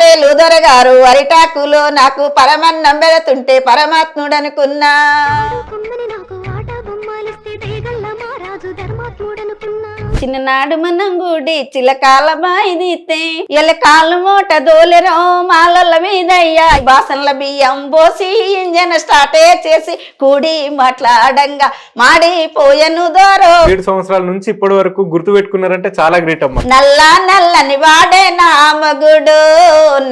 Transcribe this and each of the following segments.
పదేలు దొరగారు అరిటాకులో నాకు పరమన్నం పెడుతుంటే పరమాత్ముడు అనుకున్నా. చిన్ననాడు మనం గుడి చిలకాల బాయిదితే ఎలకాలు మూట దోలెరో మాలల మీదయ్యా బాసన్ల బియ్యం పోసి ఇంజన్ స్టార్టే చేసి కూడి మాట్లాడంగా మాడిపోయను దోరో. 7 సంవత్సరాల నుంచి ఇప్పటి వరకు గుర్తు పెట్టుకున్నారంటే చాలా గ్రేట్ అమ్మా. నల్లా నల్లని వాడే నా మొగుడు,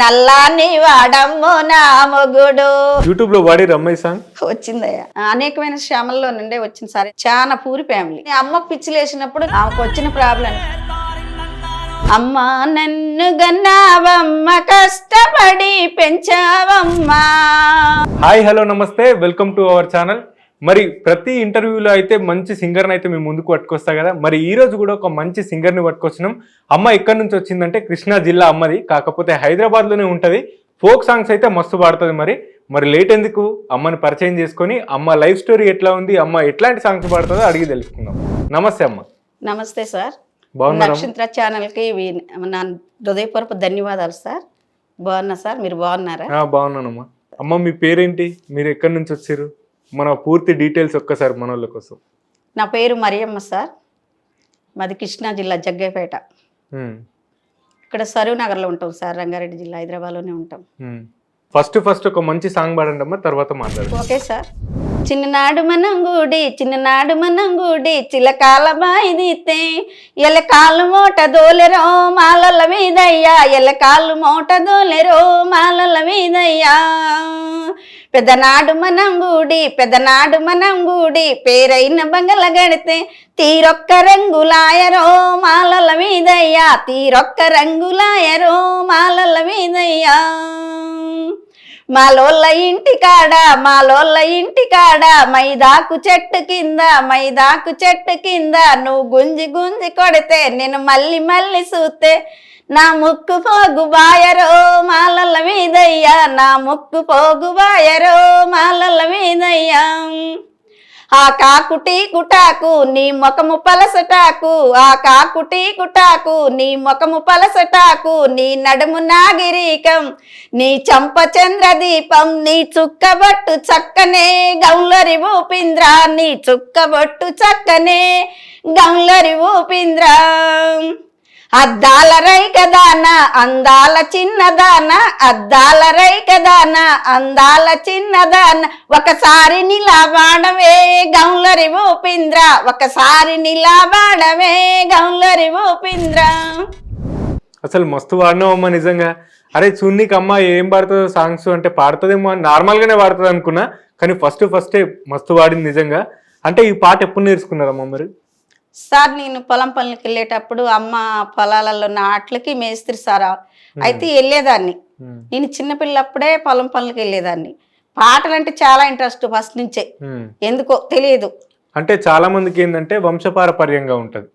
నల్లాని వాడమ్మో నా మొగుడు. యూట్యూబ్ లో వాడి రమ్మయ్య సాంగ్ వచ్చిందయ్యా, అనేకమైన శ్రమల్లో నుండే వచ్చింది సార్. చాలా పూరి ఫ్యామిలీ. అమ్మకు పిచ్చి లేచినప్పుడు ఆమెకు వచ్చిన ప్రాబ్లం, అమ్మ నన్ను గన్నావమ్మ కష్టపడి పెంచావమ్మా. హాయ్ హలో నమస్తే, వెల్కమ్ టు అవర్ ఛానల్. మరి ప్రతి ఇంటర్వ్యూలో అయితే మంచి సింగర్ని అయితే మేము ముందుకు పట్టుకొస్తా కదా. మరి ఈ రోజు కూడా ఒక మంచి సింగర్ని పట్టుకొచ్చినాం. అమ్మ ఎక్కడి నుంచి వచ్చిందంటే కృష్ణా జిల్లా అమ్మది, కాకపోతే హైదరాబాద్లోనే ఉంటుంది. ఫోక్ సాంగ్స్ అయితే మస్తు పాడుతుంది. మరి లేట్ ఎందుకు, అమ్మని పరిచయం చేసుకొని అమ్మ లైఫ్ స్టోరీ ఎట్లా ఉంది, అమ్మ ఎట్లాంటి సాంగ్స్ పాడుతుందో అడిగి తెలుసుకుందాం. నమస్తే అమ్మ. నమస్తే సార్. బాగున్నారా? నక్షత్ర ఛానల్కి నా హృదయపూర్వక ధన్యవాదాలు సార్. బాగున్నా సార్, మీరు బాగున్నారా? బాగున్నానమ్మా. అమ్మ మీ పేరేంటి, మీరు ఎక్కడి నుంచి వచ్చారు, మన పూర్తి డీటెయిల్స్ ఒక్కసారి మన వాళ్ళ కోసం. నా పేరు మరియమ్మ సార్, మాది కృష్ణా జిల్లా జగ్గైపేట. ఇక్కడ సరూర్ నగర్లో ఉంటాం సార్, రంగారెడ్డి జిల్లా, హైదరాబాద్లోనే ఉంటాం. ఫస్ట్ ఒక మంచి సాంగ్ పాడండి అమ్మ, తర్వాత మాట్లాడదాం. Okay sir. చిన్ననాడు మనం గుడి చిన్ననాడు మనం గుడి చిలకాల బాయిదితే ఎలకాలు మూట దోలెరో మాలల మీదయ్యా ఎలకాలు మూట దోలెరో మాలల మీదయ్యా. పెద్దనాడు మనం గుడి పేరైన బంగళ గడితే తీరొక్క రంగులాయరో మాలల మీదయ్యా తీరొక్క రంగులాయరో మాలల మీదయ్యా. మాలోళ్ళ ఇంటి కాడ మైదాకు చెట్టు కింద నువ్వు గుంజి కొడితే నేను మళ్ళీ చూస్తే నా ముక్కు పోగు బాయరో మాలల మీదయ్యా నా ముక్కు పోగు బాయరో మాలల మీదయ్యా. ఆ కాకుటీ కుటాకు నీ ముఖము పలసటాకు ఆ కాకుటీ కుటాకు నీ ముఖము పలసటాకు నీ నడుము నాగిరీకం నీ చంప చంద్రదీపం నీ చుక్కబట్టు చక్కనే గౌలరి ఊపింద్రా నీ చుక్కబట్టు చక్కనే గౌలరి ఊపింద్రా. అద్దాల రైకదాన అందాల చిన్నదాన అద్దాల రైకదాన అందాల చిన్నదాన ఒకసారి నిలబాడవే గౌలరి ఊపింద్ర ఒకసారి నిలబాడవే గౌలరి ఊపింద్ర. అసలు మస్తు వాడినావమ్మా నిజంగా. అరే చూన్నీకి అమ్మ ఏం పాడుతుందో సాంగ్స్ అంటే పాడుతుందేమో, నార్మల్గానే పాడుతుంది అనుకున్నా, కానీ ఫస్టే మస్తు వాడింది నిజంగా. అంటే ఈ పాట ఎప్పుడు నేర్చుకున్నారమ్మా మరి? సార్ నేను పొలం పనులకి వెళ్ళేటప్పుడు అమ్మ పొలాలలో నాట్లకి మేస్త్రి సారా అయితే వెళ్ళేదాన్ని. నేను చిన్నపిల్లప్పుడే పొలం పనులకి వెళ్ళేదాన్ని. పాటలు అంటే చాలా ఇంట్రెస్ట్ ఫస్ట్ నుంచే, ఎందుకో తెలియదు. అంటే చాలా మందికి ఏంటంటే వంశపారపర్యంగా ఉంటది,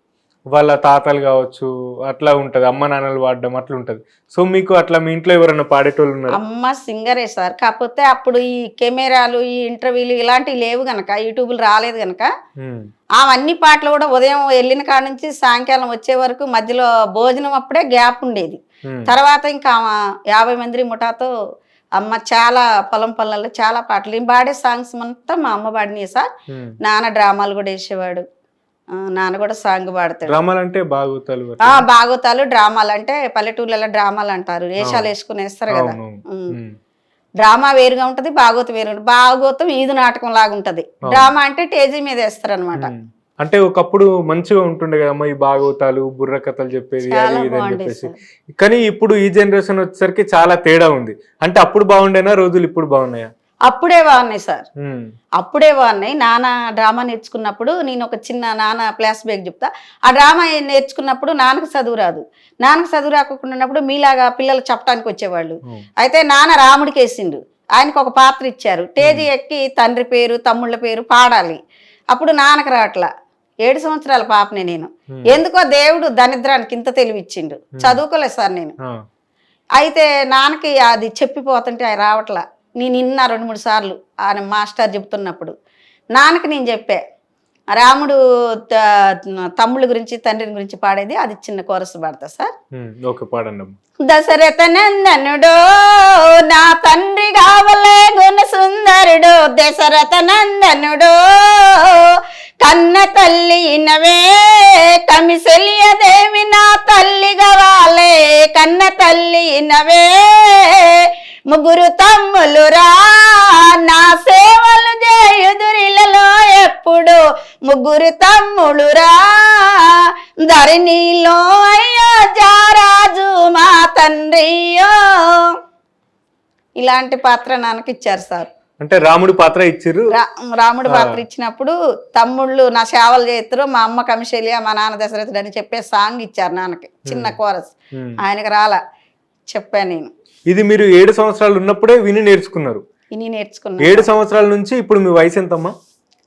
వాళ్ళ తాతలు కావచ్చు అట్లా ఉంటది, అమ్మ నాన్నలు పాడడం అట్లా ఉంటది. సో మీకు అట్లా మీ ఇంట్లో ఎవరన్నా పాడేటోళ్ళు ఉన్నారు? అమ్మ సింగరే సార్, కాకపోతే అప్పుడు ఈ కెమెరాలు ఈ ఇంటర్వ్యూలు ఇలాంటివి లేవు గనక, యూట్యూబ్లు రాలేదు గనక అవన్నీ పాటలు కూడా ఉదయం వెళ్ళిన కాడ నుంచి సాయంకాలం వచ్చే వరకు మధ్యలో భోజనం అప్పుడే గ్యాప్ ఉండేది. తర్వాత ఇంకా 50 మంది ముఠాతో అమ్మ చాలా పొలం పనులలో చాలా పాటలు నేను పాడే సాంగ్స్ అంతా మా అమ్మ పాడినాయి సార్. నాన్న డ్రామాలు కూడా వేసేవాడు, నాన్న కూడా సాంగ్ పాడతాడు. డ్రామాలు అంటే బాగోతాలు? బాగోతాలు డ్రామాలు అంటే పల్లెటూర్లలో డ్రామాలు అంటారు, వేషాలు వేసుకుని వేస్తారు కదా. డ్రామా వేరుగా ఉంటది, భాగవతం వేరు. భాగవతం ఈదు నాటకం లాగా ఉంటది, డ్రామా అంటే టేజీ మీద వేస్తారు అనమాట. అంటే ఒకప్పుడు మంచిగా ఉంటుండే కదమ్మా ఈ భాగవతాలు బుర్ర కథలు చెప్పేది అది ఇది అని చెప్పేసి. కానీ ఇప్పుడు ఈ జనరేషన్ వచ్చేసరికి చాలా తేడా ఉంది. అంటే అప్పుడు బాగుండేనా రోజులు ఇప్పుడు బాగున్నాయా? అప్పుడే బాగున్నాయి సార్, అప్పుడే బాగున్నాయి. నాన్న డ్రామా నేర్చుకున్నప్పుడు నేను ఒక చిన్న నాన్న ఫ్లాష్ బ్యాక్ చెప్తా. ఆ డ్రామా నేర్చుకున్నప్పుడు నాన్నకు చదువు రాదు. నాన్నకు చదువు రాకున్నప్పుడు మీలాగా పిల్లలు చెప్పడానికి వచ్చేవాళ్ళు. అయితే నాన్న రాముడికి వేసిండు, ఆయనకు ఒక పాత్ర ఇచ్చారు. టేజీ ఎక్కి తండ్రి పేరు తమ్ముళ్ళ పేరు పాడాలి. అప్పుడు నాన్నకు రావట్లా. 7 సంవత్సరాల పాపనే నేను. ఎందుకో దేవుడు దరిద్రానికి ఇంత తెలివిచ్చిండు, చదువుకోలేదు సార్ నేను. అయితే నాన్నకి అది చెప్పిపోతుంటే ఆయన రావట్లా. నేను నిన్న 2-3 సార్లు ఆయన మాస్టర్ చెప్తున్నప్పుడు నాన్నకి నేను చెప్పా, రాముడు తమ్ముళ్ళ గురించి తండ్రిని గురించి పాడేది అది చిన్న కోరస్ పాడతా సార్. దశరథ నందనుడో నా తండ్రి కావలే గుణ సుందరుడు దశరథ నందనుడో కన్న తల్లి ఇనవే కమిసెలియదేవి నా తల్లి గవాలే కన్న తల్లి ఇనవే ముగ్గురు తమ్ములురా నా సేవలు చేయుదురిలలో ఎప్పుడు ముగ్గురు తమ్ములురా ధరణిలో అయ్యో జారాజు మా తండ్రియో. ఇలాంటి పాత్ర నాకు ఇచ్చారు సార్. అంటే రాముడి పాత్ర ఇచ్చారు. రాముడి పాత్ర ఇచ్చినప్పుడు తమ్ముళ్ళు నా సేవలు చేస్తారు, మా అమ్మ కమిషేలియా మా నాన్న దశరథుడు అని చెప్పే సాంగ్ ఇచ్చారు నాన్నకి, చిన్న కోరస్. ఆయనకి రాలా, చెప్పాను నేను. ఇది మీరు 7 సంవత్సరాలు ఉన్నప్పుడే విని నేర్చుకున్నారు. విని నేర్చుకున్నాను. 7 సంవత్సరాల నుంచి ఇప్పుడు మీ వయసు ఎంతమ్మా?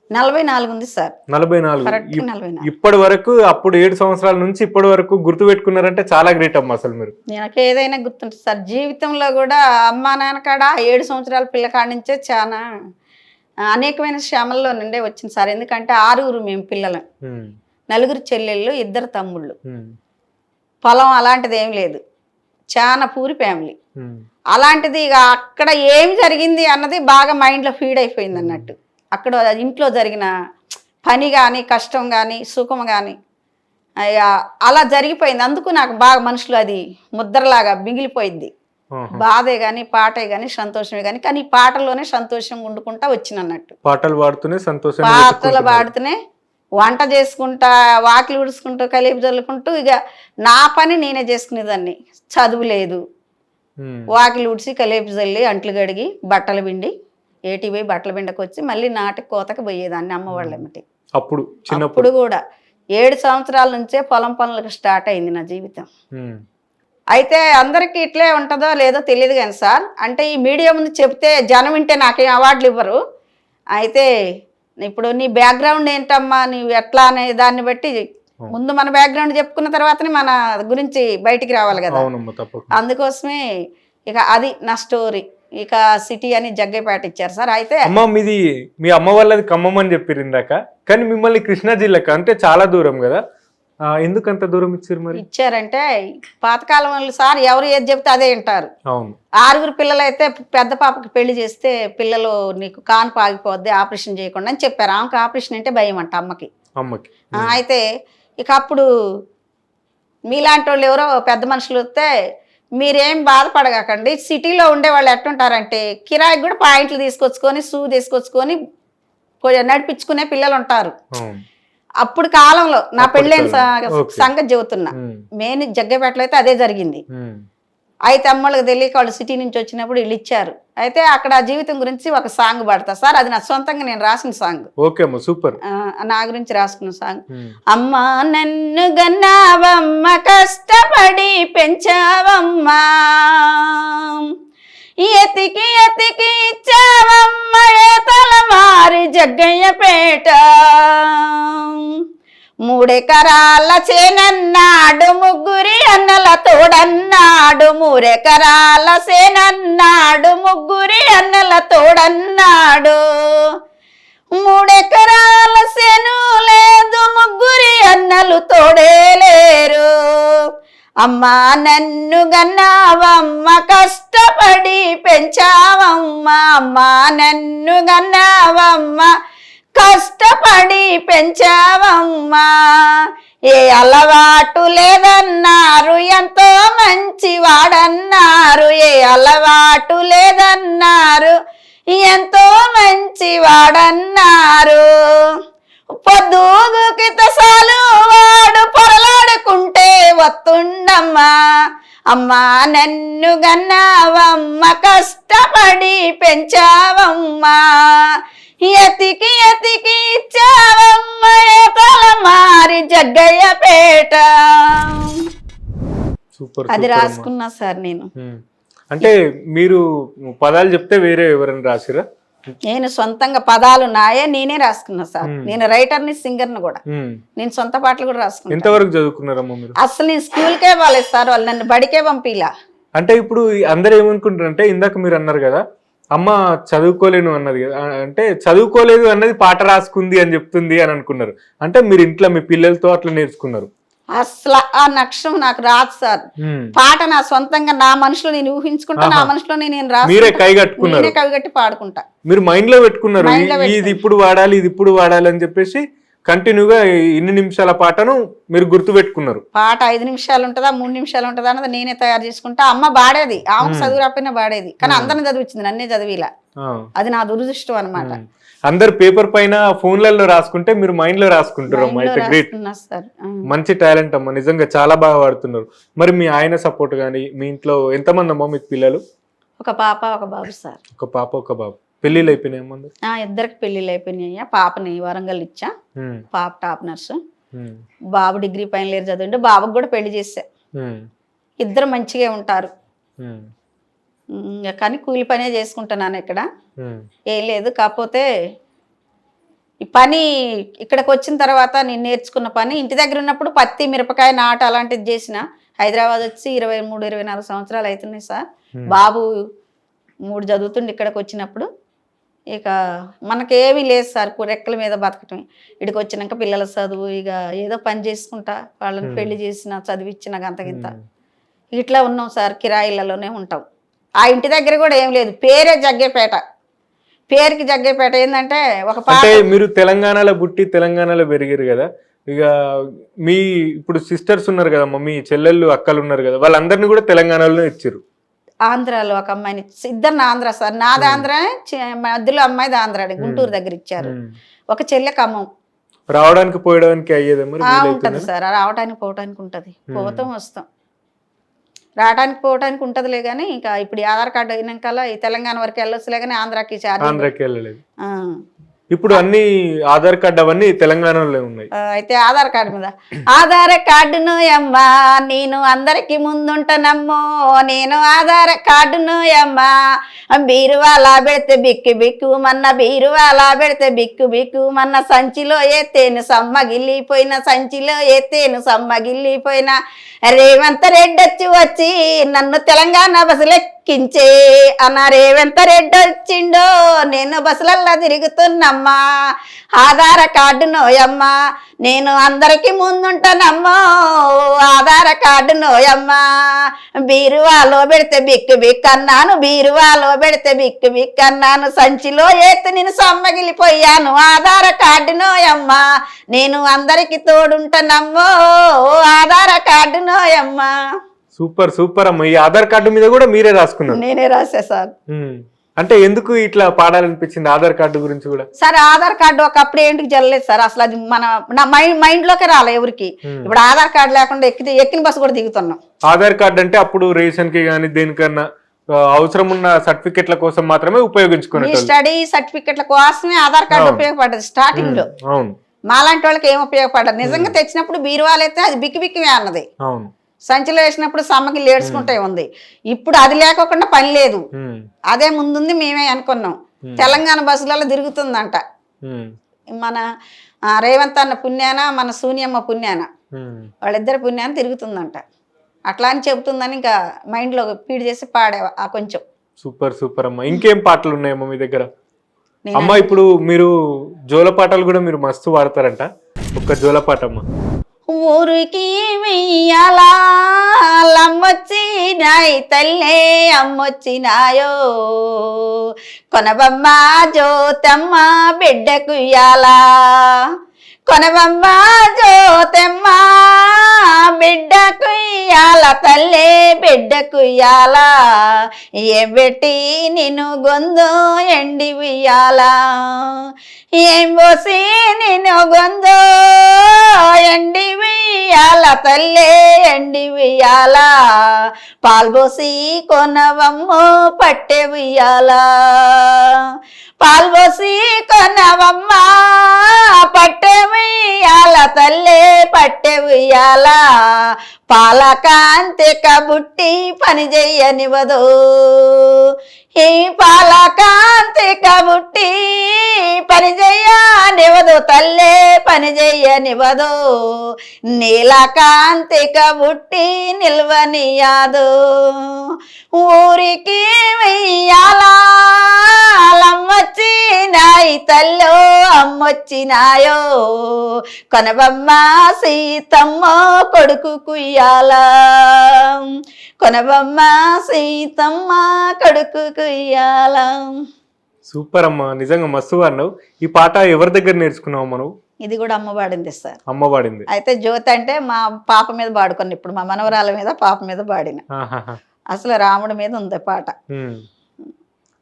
44 ఉంది సార్. 44. ఇప్పటి వరకు అప్పుడు 7 సంవత్సరాల నుంచి ఇప్పటి వరకు గుర్తు పెట్టుకున్నారంటే చాలా గ్రేట్ అమ్మా. అసలు మీరు నాకు ఏదైనా గుర్తుంటుంది సార్ జీవితంలో కూడా. అమ్మా నాన్న కాడ 7 సంవత్సరాల పిల్లకాడ నుంచే చాలా అనేకమైన శ్రమల్లో నుండే వచ్చింది సార్. ఎందుకంటే 6 మేము పిల్లలం, 4 చెల్లెళ్ళు, 2 తమ్ముళ్ళు. పొలం అలాంటిది ఏం లేదు, చాలా పూరి ఫ్యామిలీ. అలాంటిది ఇక అక్కడ ఏమి జరిగింది అన్నది బాగా మైండ్లో ఫీడ్ అయిపోయింది అన్నట్టు. అక్కడ ఇంట్లో జరిగిన పని కానీ కష్టం కానీ సుఖం కానీ అలా జరిగిపోయింది. అందుకు నాకు బాగా మనసులో అది ముద్రలాగా మిగిలిపోయింది. బాధే కానీ పాటే కానీ సంతోషమే కానీ, కానీ ఈ పాటల్లోనే సంతోషంగా వండుకుంటా వచ్చిన అన్నట్టు. పాటలు పాడుతూనే సంతోషం, పాటలు పాడుతూనే వంట చేసుకుంటా, వాకిలు ఉడుచుకుంటూ, కలిపి చల్లుకుంటూ ఇక నా పని నేనే చేసుకునేదాన్ని. చదువు లేదు, వాకిలు ఉడిచి కలిపి చల్లి అంట్లు కడిగి బట్టలు పిండి ఏటి పోయి బట్టల పిండకు వచ్చి మళ్ళీ నాటికి కోతకు పోయేదాన్ని అమ్మ వాళ్ళ ఏమిటి. అప్పుడు కూడా 7 సంవత్సరాల నుంచే పొలం పనులకు స్టార్ట్ అయింది నా జీవితం. అయితే అందరికీ ఇట్లే ఉంటుందో లేదో తెలియదు కానీ సార్, అంటే ఈ మీడియా ముందు చెప్తే జనం వింటే నాకేం అవార్డులు ఇవ్వరు. అయితే ఇప్పుడు నీ బ్యాక్గ్రౌండ్ ఏంటమ్మా, నీవు ఎట్లా అనే దాన్ని బట్టి ముందు మన బ్యాక్గ్రౌండ్ చెప్పుకున్న తర్వాతనే మన గురించి బయటికి రావాలి కదా. అందుకోసమే ఇక అది నా స్టోరీ. ఇక సిటీ అని జగ్గైపేట ఇచ్చారు సార్. అయితే అమ్మ మీది, మీ అమ్మ వాళ్ళది ఖమ్మం అని చెప్పారు ఇందాక, కానీ మిమ్మల్ని కృష్ణా జిల్లాకి అంటే చాలా దూరం కదా, ఎందుకు అంత దూరం ఇచ్చారు? మరి ఇచ్చారంటే పాతకాలం వాళ్ళు సార్ ఎవరు ఏది చెప్తే అదే వింటారు. అవును. 6 పిల్లలు అయితే పెద్ద పాపకి పెళ్లి చేస్తే పిల్లలు నీకు కాన్పు ఆగిపోద్ది ఆపరేషన్ చేయకుండా అని చెప్పారు. ఆమెకు ఆపరేషన్ అంటే భయం అంట అమ్మకి. అయితే ఇక అప్పుడు మీలాంటి వాళ్ళు ఎవరో పెద్ద మనుషులు వస్తే మీరేం బాధపడకండి, సిటీలో ఉండే వాళ్ళు ఎట్టుంటారంటే కిరాయికి కూడా పాయింట్లు తీసుకొచ్చుకొని షూ తీసుకొచ్చుకొని నడిపించుకునే పిల్లలు ఉంటారు. అప్పుడు కాలంలో నా పెళ్ళైన సంగతి చెబుతున్నా, మెయిన్ జగ్గపేటలో అయితే అదే జరిగింది. అయితే అమ్మళ్ళకి తెలియక వాళ్ళు సిటీ నుంచి వచ్చినప్పుడు వీళ్ళు ఇచ్చారు. అయితే అక్కడ జీవితం గురించి ఒక సాంగ్ పాడతా సార్. అది నా సొంతంగా నేను రాసిన సాంగ్. సూపర్. నా గురించి రాసుకున్న సాంగ్. అమ్మా నన్ను గన్నావమ్మ కష్టపడి పెంచావమ్మా, ఎతికి ఎతికి ఇచ్చావమ్మ తలమారి జగ్గయ్యపేట, 3 ఎకరాల చేనన్నాడు 3 అన్నల తోడన్నాడు, 3 ఎకరాల చేనన్నాడు 3 అన్నల తోడన్నాడు, 3 ఎకరాల చేను లేదు 3 అన్నలు తోడే లేరు, అమ్మా నన్ను గన్నావమ్మ కష్టపడి పెంచావమ్మ, అమ్మా నన్ను గన్నావమ్మ కష్టపడి పెంచావమ్మా, ఏ అలవాటు లేదన్నారు ఎంతో మంచి వాడన్నారు, ఏ అలవాటు లేదన్నారు ఎంతో మంచి వాడన్నారు, పొద్దుగుకి తసాలు వాడు పొరలాడుకుంటే వస్తుండమ్మా, అమ్మా నన్ను గన్నావమ్మ కష్టపడి పెంచావమ్మా, ఎతికి ఎతికి ఇచ్చావమ్మ తలమారి జగ్గయ్యపేట. అది రాసుకున్నా సార్ నేను. అంటే మీరు పదాలు చెప్తే వేరే ఎవరైనా రాసిరా? నేను సొంతంగా పదాలు నాయే నేనే రాసుకున్నా సార్. నేను రైటర్ని సింగర్ని కూడా. నేను సొంత పాటలు కూడా రాసుకున్నా. ఎంతవరకు చదువుకున్నారమ్మా మీరు? అసలు నేను స్కూల్కే పోలేదు సార్, వాళ్ళు నన్ను బడికే పంపిలా. అంటే ఇప్పుడు అందరు ఏమనుకుంటారంటే ఇందాక మీరు అన్నారు కదా అమ్మ చదువుకోలేను అన్నది కదా, అంటే చదువుకోలేదు అన్నది పాట రాసుకుంది అని చెప్తుంది అని అనుకున్నారు. అంటే మీరు ఇంట్లో మీ పిల్లలతో అట్లా నేర్చుకున్నారు? అసలు ఆ నక్షం నాకు రాదు సార్. పాట నా సొంతంగా నా మనసులో నేను ఊహించుకుంటా, నా మనసులో నేను మీరే కైగట్టుకున్నారు, నేనే కవిగట్టి పాడుకుంటా. మీరు మైండ్ లో పెట్టుకున్నారు ఇది ఇప్పుడు వాడాలి, ఇది ఇప్పుడు వాడాలి అని చెప్పేసి కంటిన్యూగా ఇన్ని నిమిషాల పాటను మీరు గుర్తు పెట్టుకున్నారు. పాట 5 నిమిషాలు ఉంటుందా 3 నిమిషాలు ఉంటుందా అన్నది నేనే తయారు చేసుకుంటా. అమ్మ బాడేది, ఆమెకు చదువు రాకపోయినా బాడేది, కానీ అందరిని చదివించింది, నన్నే చదివిలా. అది నా దురదృష్టం అనమాట. అందరు పేపర్ పైన ఫోన్లలో రాసుకుంటే మీరు మైండ్ లో రాసుకుంటారు. అయితే గ్రేట్, మంచి టాలెంట్ అమ్మ, నిజంగా చాలా బాగా వాడుతున్నారు. మరి మీ ఆయన సపోర్ట్ గానీ, మీ ఇంట్లో ఎంతమంది అమ్మ మీకు పిల్లలు? ఒక పాప ఒక బాబు సార్. ఒక పాప ఒక బాబు. పెళ్లిళ్ళు అయిపోయినాయి? ఇద్దరికి పెళ్లిళ్ళు అయిపోయినాయి. పాపని వరంగల్ ఇచ్చా, పాప టాప్ నర్సు, బాబు డిగ్రీ ఫైనల్ ఇయర్ చదివిండు. బాబుకి కూడా పెళ్లి చేసా. ఇద్దరు మంచిగా ఉంటారు, కానీ కూలి పనే చేసుకుంటున్నాను ఇక్కడ, ఏం లేదు. కాకపోతే ఈ పని ఇక్కడికి వచ్చిన తర్వాత నేను నేర్చుకున్న పని, ఇంటి దగ్గర ఉన్నప్పుడు పత్తి మిరపకాయ నాటు అలాంటిది చేసిన. హైదరాబాద్ వచ్చి 23-24 సంవత్సరాలు అవుతున్నాయి సార్. బాబు 3 చదువుతుండే ఇక్కడికి వచ్చినప్పుడు. ఇక మనకేమీ లేదు సార్, రెక్కల మీద బతకటమే. ఇక్కడికి వచ్చినాక పిల్లల చదువు, ఇక ఏదో పని చేసుకుంటా, వాళ్ళని పెళ్లి చేసిన చదివిచ్చిన గంతగింత ఇట్లా ఉన్నాం సార్. కిరాయిలలోనే ఉంటాం. ఆ ఇంటి దగ్గర కూడా ఏం లేదు, పేరే జగ్గేపేట. పేరుకి జగ్గేపేట. ఏంటంటే ఒక పాట, మీరు తెలంగాణలో పుట్టి తెలంగాణలో పెరిగారు కదా, ఇక మీ ఇప్పుడు సిస్టర్స్ ఉన్నారు కదా, మీ చెల్లెళ్ళు అక్కలు ఉన్నారు కదా, వాళ్ళందరినీ కూడా తెలంగాణలో ఇచ్చారు. ఆంధ్రాలో ఒక అమ్మాయిని, ఇద్దరు ఆంధ్ర సార్. నాది ఆంధ్ర, మధ్యలో అమ్మాయిది ఆంధ్ర, గుంటూరు దగ్గర ఇచ్చారు. ఒక చెల్లె ఖమ్మం. రావడానికి పోయడానికి అయ్యేది ఉంటది సార్, రావడానికి పోవడానికి ఉంటది, పోతాం వస్తాం, రావడానికి పోవడానికి ఉంటదిలే. కానీ ఇంకా ఇప్పుడు ఆధార్ కార్డు అయినాక ఈ తెలంగాణ వరకు వెళ్ళొచ్చులే, కానీ ఆంధ్రాకి వెళ్ళలేదు. ఇప్పుడు అన్ని ఆధార్ కార్డు అవన్నీ తెలంగాణలో ఉన్నాయి. అయితే ఆధార్ కార్డు మీద, ఆధార్ కార్డును అమ్మా నేను అందరికి ముందుంటానమ్మో, నేను ఆధార్ కార్డును అమ్మా బీరువాలా పెడితే బిక్కు బిక్కు మన్న, బీరువాలా పెడితే బిక్కు బిక్కు మన్న, సంచిలో ఎత్తేను సమ్మగిల్లిపోయిన, సంచిలో ఎత్తేను సమ్మగిల్లిపోయిన, రేవంత్ రెడ్డి వచ్చి నన్ను తెలంగాణ బస్సులెక్కించే అన్న, రేవంత్ రెడ్డి వచ్చిండో నేను బస్సులల్లా తిరుగుతున్నమ్మా, ఆధార్ కార్డు నోయమ్మా నేను అందరికి ముందుంటానమ్మో, ఆధార్ కార్డు నోయమ్మా బీరువాలో పెడితే బిక్కు బిక్కు అన్నాను, బీరువాలో పెడితే బిక్కు బిక్కు అన్నాను, సంచిలో ఎత్తి నేను సమ్మగిలిపోయాను, ఆధార్ కార్డు నోయమ్మా నేను అందరికి తోడుంటానమ్మో, ఆధార్ కార్డు నోయమ్మా. సూపర్ సూపర్ అమ్మ. ఈ ఆధార్ కార్డు మీద కూడా మీరే రాసుకున్నారు? నేనే రాసా సార్. అంటే ఎందుకు ఇట్లా పాడాలనిపించింది ఆధార్ కార్డు గురించి కూడా? సార్ ఆధార్ కార్డు ఒకప్పుడు ఏంటికి జరగలేదు సార్, అసలు అది నా మైండ్ లోకే రాలే ఎవరికి. ఇప్పుడు ఆధార్ కార్డు లేకుండా ఎక్కిన బస్సు కూడా దిగుతున్నాం. ఆధార్ కార్డు అంటే అప్పుడు రేషన్ కి కానీ దేనికన్నా అవసరం ఉన్న సర్టిఫికెట్ల కోసం మాత్రమే ఉపయోగించుకున్నాం. స్టడీ సర్టిఫికెట్ల కోసమే ఆధార్ కార్డు ఉపయోగపడ్డది స్టార్టింగ్ లో. అవును, మాలాంటి వాళ్ళకి ఏం ఉపయోగపడదు. నిజంగా తెచ్చినప్పుడు బీరువాలైతే అది బిక్కి బిక్కివే అన్నది, అవును, సంచిలో వేసినప్పుడు సమ్మకి లేడ్చుకుంటే ఉంది. ఇప్పుడు అది లేకోకుండా పని లేదు, అదే ముందుంది మేమే అనుకున్నాం. తెలంగాణ బస్సులలో తిరుగుతుందంట, మన రేవంత్ అన్న పుణ్యాన మన సూనియమ్మ పుణ్యాన, వాళ్ళిద్దరు పుణ్యాన తిరుగుతుందంట. అట్లా అని చెబుతుందని ఇంకా మైండ్ లో ఫీడ్ చేసి పాడేవా ఆ కొంచెం. సూపర్ సూపర్ అమ్మ. ఇంకేం పాటలు ఉన్నాయమ్మా మీ దగ్గర? అమ్మ ఇప్పుడు మీరు జోల పాటలు కూడా మీరు మస్తు వాడతారంట, ఒక్క జోల పాట అమ్మ. ఊరికి వెయ్యాలా అమ్మొచ్చినాయి తల్లే అమ్మొచ్చినాయో, కొనబమ్మ జ్యోతమ్మ బిడ్డకుయ్యాలా, కొనబమ్మ జ్యోతమ్మ బిడ్డకుయ్యాల తల్లే బిడ్డకుయ్యాలా, ఏం పెట్టి నిన్ను గొందు ఎండి ఉయ్యాలా, ఏం పోసి నిన్ను గొందు ఎండి ఉయ్యాల తల్లే ఎండి ఉయ్యాలా, పాల్పోసి కొనవమ్మో పట్టె ఉయ్యాలా, పాల్పోసి కొనవమ్మ పట్టె ఉయ్యాల తల్లే పట్టె ఉయ్యాల, పాలకాంతి కబుట్టి పని చెయ్యనివ్వదు, ఈ పాలకాంతి కబుట్టి పని చెయ్యనివ్వదు తల్లే పని చెయ్యనివ్వదు, నీలకాంతి కబుట్టి నిల్వనియాదు, ఊరికి వెయ్యాలా అమ్మొచ్చినాయి వచ్చినాయి తల్లో అమ్మొచ్చినాయో కొనవమ్మ సీతమ్మ కొడుకు కుయ్యాల కొనవమ్మ సీతమ్మ కొడుకు కుయ్యాల. సూపర్ అమ్మా, నిజంగా మస్తు అన్నావు. ఈ పాట ఎవరి దగ్గర నేర్చుకున్నావు మనం? ఇది కూడా అమ్మ పాడింది సార్. అమ్మ పాడింది. అయితే జ్యోతి అంటే మా పాప మీద పాడుకుని, ఇప్పుడు మా మనవరాల మీద పాప మీద పాడిన. అసలు రాముడి మీద ఉంది పాట.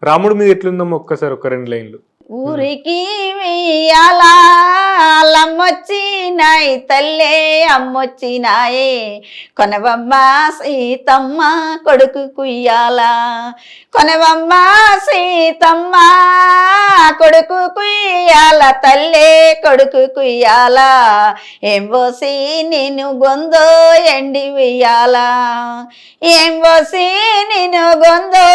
రాముడి మీద ఎట్లుందమ్మా ఒక్కసారి ఒక 2 లైన్లు. ఊరికి వెయ్యాలా అమ్మొచ్చినాయి తల్లే అమ్మొచ్చినాయే కొనవమ్మ సీతమ్మ కొడుకు కుయ్యాల కొనవమ్మ సీతమ్మ కొడుకు కుయ్యాల తల్లే కొడుకు కుయ్యాల ఏం పోసి నేను గొందో ఎండి వెయ్యాల ఏం పోసి నేను గొందో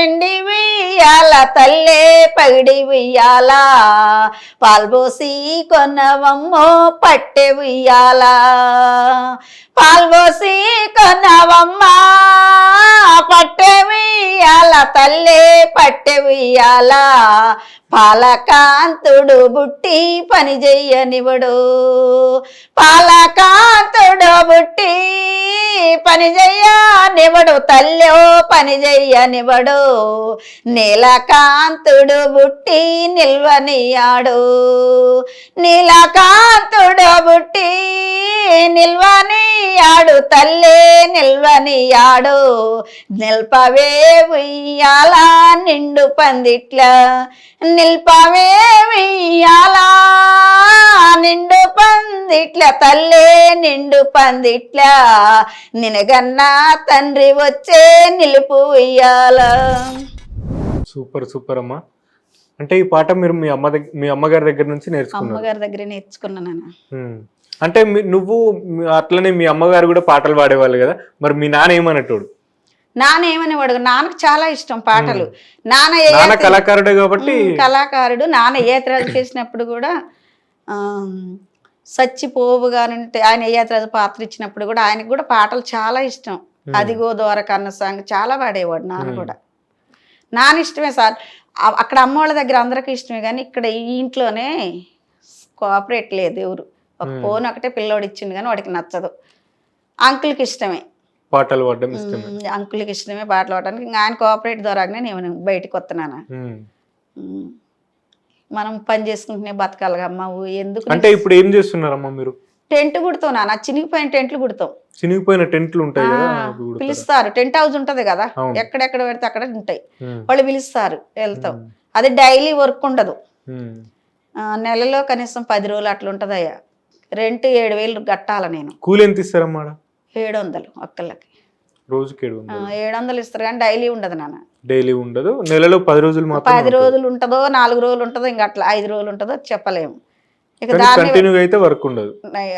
ఎండి వెయ్యాల తల్లే పగిడి ఉయ్యాల పాల్బోసి కొనవమ్మో పట్టె ఉయ్యాల పాల్బోసి కొనవమ్మ పట్టె ఉయ్యాల తల్లే పట్టె ఉయ్యాల పాలకాంతుడు బుట్టి పని చెయ్యనివడు పాలకాంతుడు బుట్టి పని చెయ్యనివడు తల్లో పని చెయ్యనివడు నీలకాంతుడు బుట్టి నిల్వనియాడు నీలకాంతుడు బుట్టి నిల్వనియాడు తల్లే నిల్వనియాడు నిల్పవే ఉయ్యాల నిండు పందిట్ల నిల్పవే ఉయ్యాల నిండు పందిట్ల తల్లే నిండు పందిట్ల నినగన్నా తండ్రి వచ్చే నిలుపు ఉయ్యాల. సూపర్ సూపర్ అమ్మా. అంటే ఈ పాట మీరు మీ అమ్మగారి దగ్గర నుంచి నేర్చుకున్నారు? అమ్మగారి దగ్గర నేర్చుకున్నాను. అంటే నువ్వు అట్లనే మీ అమ్మగారు కూడా పాటలు పాడేవాళ్ళు కదా, మరి మీ నాన్న ఏమనేటోడు? నాన్న ఏమనేవాడు, నాన్నకు చాలా ఇష్టం పాటలు. నాన్న కళాకారుడే కాబట్టి కళాకారుడు. నాన్న ఏతరాజు చేసినప్పుడు కూడా సచ్చిపోవుగానంటే ఆయన ఏతరాజు పాత్ర ఇచ్చినప్పుడు కూడా ఆయనకు కూడా పాటలు చాలా ఇష్టం. అదిగో దూరకన్న సాంగ్ చాలా పాడేవాడు నాన్న కూడా. నాన్న ఇష్టమే సార్. అక్కడ అమ్మోళ్ళ దగ్గర అందరికీ ఇష్టమే, కానీ ఇక్కడ ఈ ఇంట్లోనే కోఆపరేట్ లేదు ఎవరు. ఒక ఫోన్ ఒకటే పిల్లోడు ఇచ్చిండు కానీ వాడికి నచ్చదు. అంకుల్కి ఇష్టమే పాటలు పాడడం, ఇష్టమే అంకుల్కి ఇష్టమే పాటలు పాడడానికి. ఇంకా ఆయన కోఆపరేట్ ద్వారానే నేను బయటకు వస్తున్నాను. మనం పని చేసుకుంటూనే బతకాలిగా అమ్మ. ఎందుకు అంటే ఇప్పుడు ఏం చేస్తున్నారమ్మా మీరు? టెంట్ కుడతాం నాన్న, చినిగిపోయిన టెంట్లు కుడతాం. చినిగిపోయిన టెంట్లు ఉంటాయి కదా, పిలుస్తారు. టెంట్ హౌస్ ఉంటది కదా, ఎక్కడెక్కడ పెడితే అక్కడ ఉంటాయి. వాళ్ళు పిలుస్తారు, వెళ్తాం. అది డైలీ వర్క్ ఉండదు. నెలలో కనీసం 10 రోజులు అట్లా ఉంటది అయ్యా. రెంట్ 7,000 కట్టాల నేను. కూలి ఎంత ఇస్తారమ్మా? 700 ఒక్కళ్ళకి రోజుకి 700 ఇస్తారు, కానీ డైలీ ఉండదు నాన్న. డైలీ ఉండదు, నెలలో 10 రోజులు మాత్రం. 10 రోజులు ఉంటుందో 4 రోజులు ఉంటుందో, ఇంకా అట్లా 5 రోజులు ఉంటుందో చెప్పలేము. ఇక కంటిన్యూగా అయితే వర్క్ ఉండదు,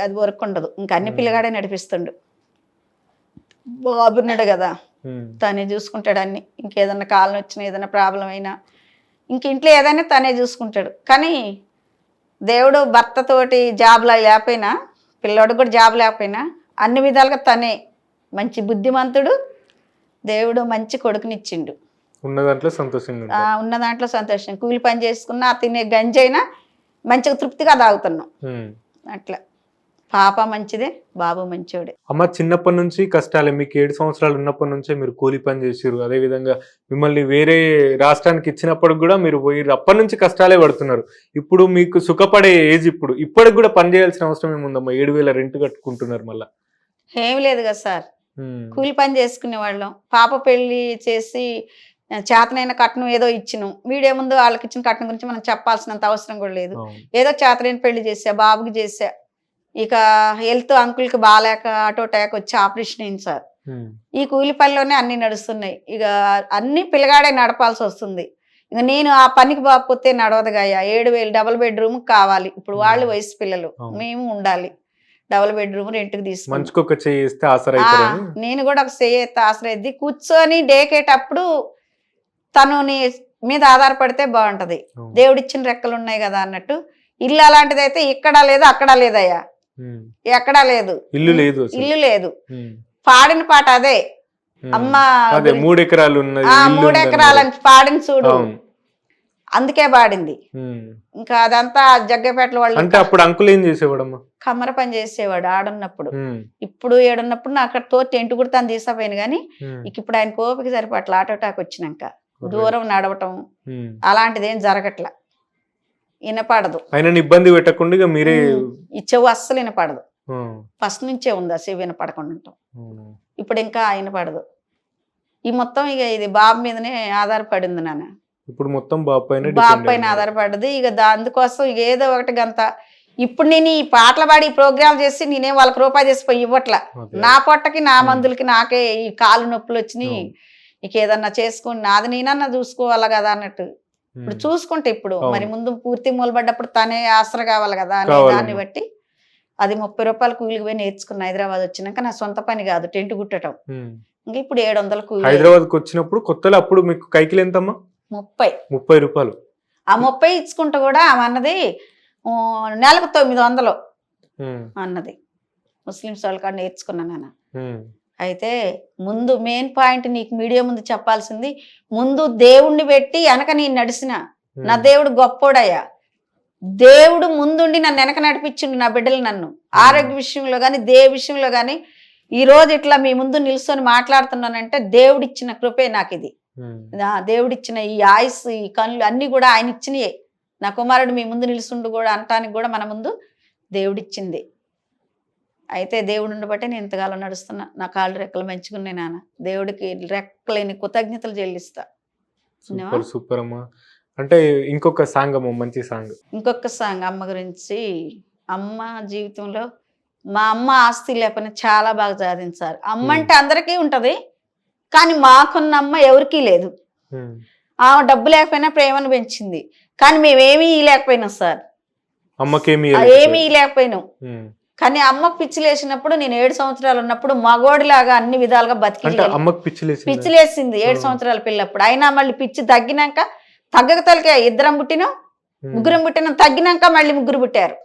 అది వర్క్ ఉండదు. ఇంకా అన్ని పిల్లగాడే నడిపిస్తుండు. బాబున్నాడు కదా, తనే చూసుకుంటాడు అన్ని. ఇంకేదన్నా కాలం వచ్చినా, ఏదైనా ప్రాబ్లం అయినా, ఇంక ఇంట్లో ఏదైనా తనే చూసుకుంటాడు. కానీ దేవుడు భర్తతోటి జాబ్లో లేకపోయినా, పిల్లోడికి కూడా జాబ్ లేకపోయినా, అన్ని విధాలుగా తనే మంచి బుద్ధిమంతుడు. దేవుడు మంచి కొడుకునిచ్చిండు. ఉన్న దాంట్లో సంతోషంగా, ఉన్న దాంట్లో సంతోషం. కూలి పని చేసుకున్నా, తినే గంజైనా మంచిగా తృప్తిగా తాగుతున్నాం. అట్లా పాప మంచిదే, బాబు మంచోడే. అమ్మ చిన్నప్పటి నుంచి కష్టాలే. మీకు 7 సంవత్సరాలు ఉన్నప్పటి నుంచే మీరు కూలి పని చేసారు. అదే విధంగా మిమ్మల్ని వేరే రాష్ట్రానికి ఇచ్చినప్పుడు కూడా మీరు పోయి అప్పటి నుంచి కష్టాలే పడుతున్నారు. ఇప్పుడు మీకు సుఖపడే ఏజ్. ఇప్పటికి కూడా పని చేయాల్సిన అవసరం ఏముందమ్మా? 7,000 రెంట్ కట్టుకుంటున్నారు. మళ్ళా ఏమి లేదు కదా సార్, కూలి పని చేసుకునే వాళ్ళం. పాప పెళ్లి చేసి చేతనైన కట్నం ఏదో ఇచ్చినాం. వీడియో ముందు వాళ్ళకి ఇచ్చిన కట్నం గురించి మనం చెప్పాల్సినంత అవసరం కూడా లేదు. ఏదో చేతనైన పెళ్లి చేసా, బాబుకి చేసా. ఇక హెల్త్ అంకుల్కి బాగాలేక ఆటో అటాక్ వచ్చి ఆపరేషన్ అయింది సార్. ఈ కూలి పనిలోనే అన్ని నడుస్తున్నాయి. ఇక అన్ని పిల్లగాడే నడపాల్సి వస్తుంది. ఇక నేను ఆ పనికి బాకపోతే నడవదుగా. 7,000 డబుల్ బెడ్రూమ్ కావాలి. ఇప్పుడు వాళ్ళు వయసు పిల్లలు, మేము ఉండాలి. డబుల్ బెడ్రూమ్ రెంట్కి తీసుకుని నేను కూడా ఒక చేయితే ఆశ్రయిద్ది. కూర్చొని డేకేటప్పుడు తను నీ మీద ఆధారపడితే బాగుంటది. దేవుడిచ్చిన రెక్కలు ఉన్నాయి కదా అన్నట్టు. ఇల్లు అలాంటిది అయితే ఇక్కడ లేదు, అక్కడ లేదయ్యా, ఎక్కడా లేదు. ఇల్లు లేదు. పాడిన పాట అదే, అమ్మ 3 ఎకరాలు 3 ఎకరాలని పాడిన చూడు. అందుకే పాడింది. ఉమ్. ఇంకా అదంతా జగ్గపేటల వాళ్ళు అంటే అప్పుడు అంకుల్ ఏం చేసేవాడమ్మా? కమ్మర పని చేసేవాడు ఆడున్నప్పుడు. ఉమ్. ఇప్పుడు ఏడున్నప్పుడు నాకు అక్కడ తోటి ఎంటు కూడా తను తీసపోయాను కానీ ఉమ్. ఇక ఇప్పుడు ఆయన కోపిక సరిపట్ల ఆటోటాక్ వచ్చినాక ఓకే. దూరం నడవటం ఉమ్. అలాంటిది ఏం జరగట్ల, వినపడదు. ఆయనని ఇబ్బంది పెట్టకుండా ఇక మీరే. ఈ చెవు అస్సలు వినపడదు. ఉమ్. ఫస్ట్ నుంచే ఉంది ఆ చెవి వినపడకుండా ఉంటాం. ఉమ్. ఇప్పుడు ఇంకా వినపడదు. ఈ మొత్తం ఇక ఇది బాబు మీదనే ఆధారపడింది నాన్న. ఇప్పుడు మొత్తం బాబు పైన బాబు పైన ఆధారపడ్డది. ఇక అందుకోసం ఇక ఏదో ఒకటి గంత. ఇప్పుడు నేను ఈ పాటలు పాడి ప్రోగ్రామ్ చేసి నేనే వాళ్ళకి రూపాయి చేసిపోయి ఇవ్వట్ల. నా పొట్టకి నా మందులకి నాకే ఈ కాలు నొప్పులు వచ్చినాయి. ఇక ఏదన్నా చేసుకుని నాది నేనన్నా చూసుకోవాలి కదా అన్నట్టు ఇప్పుడు చూసుకుంటే ఇప్పుడు మరి ముందు పూర్తి మూలబడ్డప్పుడు తనే ఆసరా కావాలి కదా అనే దాన్ని బట్టి అది 30 రూపాయలు కూలికి పోయి నేర్చుకున్న. హైదరాబాద్ వచ్చినాక నా సొంత పని కాదు, టెంట్ కుట్టడం. ఇంకా ఇప్పుడు 700 కూలి. హైదరాబాద్కి వచ్చినప్పుడు కొత్తలో అప్పుడు మీకు కైకిలు ఎంతమ్మా? 30 రూపాయలు. ఆ 30 ఇచ్చుకుంటూ కూడా ఆమె అన్నది నెలకు 900 అన్నది. ముస్లిమ్స్ వాళ్ళ కాడ నేర్చుకున్నాను నాన్న. అయితే ముందు మెయిన్ పాయింట్ నీకు మీడియా ముందు చెప్పాల్సింది, ముందు దేవుణ్ణి పెట్టి వెనక నేను నడిచిన. నా దేవుడు గొప్పోడయ్యా. దేవుడు ముందుండి నన్ను వెనక నడిపించిండు నా బిడ్డలు. నన్ను ఆరోగ్య విషయంలో కానీ దేవ విషయంలో కానీ ఈ రోజు ఇట్లా మీ ముందు నిల్చొని మాట్లాడుతున్నానంటే దేవుడిచ్చిన కృపే నాకు ఇది. దేవుడిచ్చిన ఈ ఆయుస్, ఈ కళ్ళు అన్ని కూడా ఆయన ఇచ్చినయే. నా కుమారుడు మీ ముందు నిలుచుండు కూడా అనటానికి కూడా మన ముందు దేవుడిచ్చింది. అయితే దేవుడిని బట్టే నేను ఇంతకాలం నడుస్తున్నా. నా కాళ్ళు రెక్కలు మంచుకున్నాయి నాన్న. దేవుడికి రెక్కలేని కృతజ్ఞతలు చెల్లిస్తా. సూపర్ అమ్మా. అంటే ఇంకొక సాంగ్ అమ్మ, మంచి సాంగ్. ఇంకొక సాంగ్ అమ్మ గురించి. అమ్మ జీవితంలో మా అమ్మ ఆస్తి లేకపోయినా చాలా బాగా సాధించారు. అమ్మ అంటే అందరికీ ఉంటది కానీ మాకున్న అమ్మ ఎవరికీ లేదు. ఆమె డబ్బు లేకపోయినా ప్రేమను పెంచింది కానీ మేమేమీ లేకపోయినాం సార్. ఏమీ లేకపోయినాం కానీ అమ్మకు పిచ్చిలేసినప్పుడు నేను 7 సంవత్సరాలు ఉన్నప్పుడు మగోడిలాగా అన్ని విధాలుగా పిచ్చిలేసింది 7 సంవత్సరాల పిల్లప్పుడు. అయినా మళ్ళీ పిచ్చి తగ్గినాక తగ్గక తలకే 2 పుట్టినాం, 3 పుట్టినాం. తగ్గినాక మళ్ళీ 3 పుట్టారు.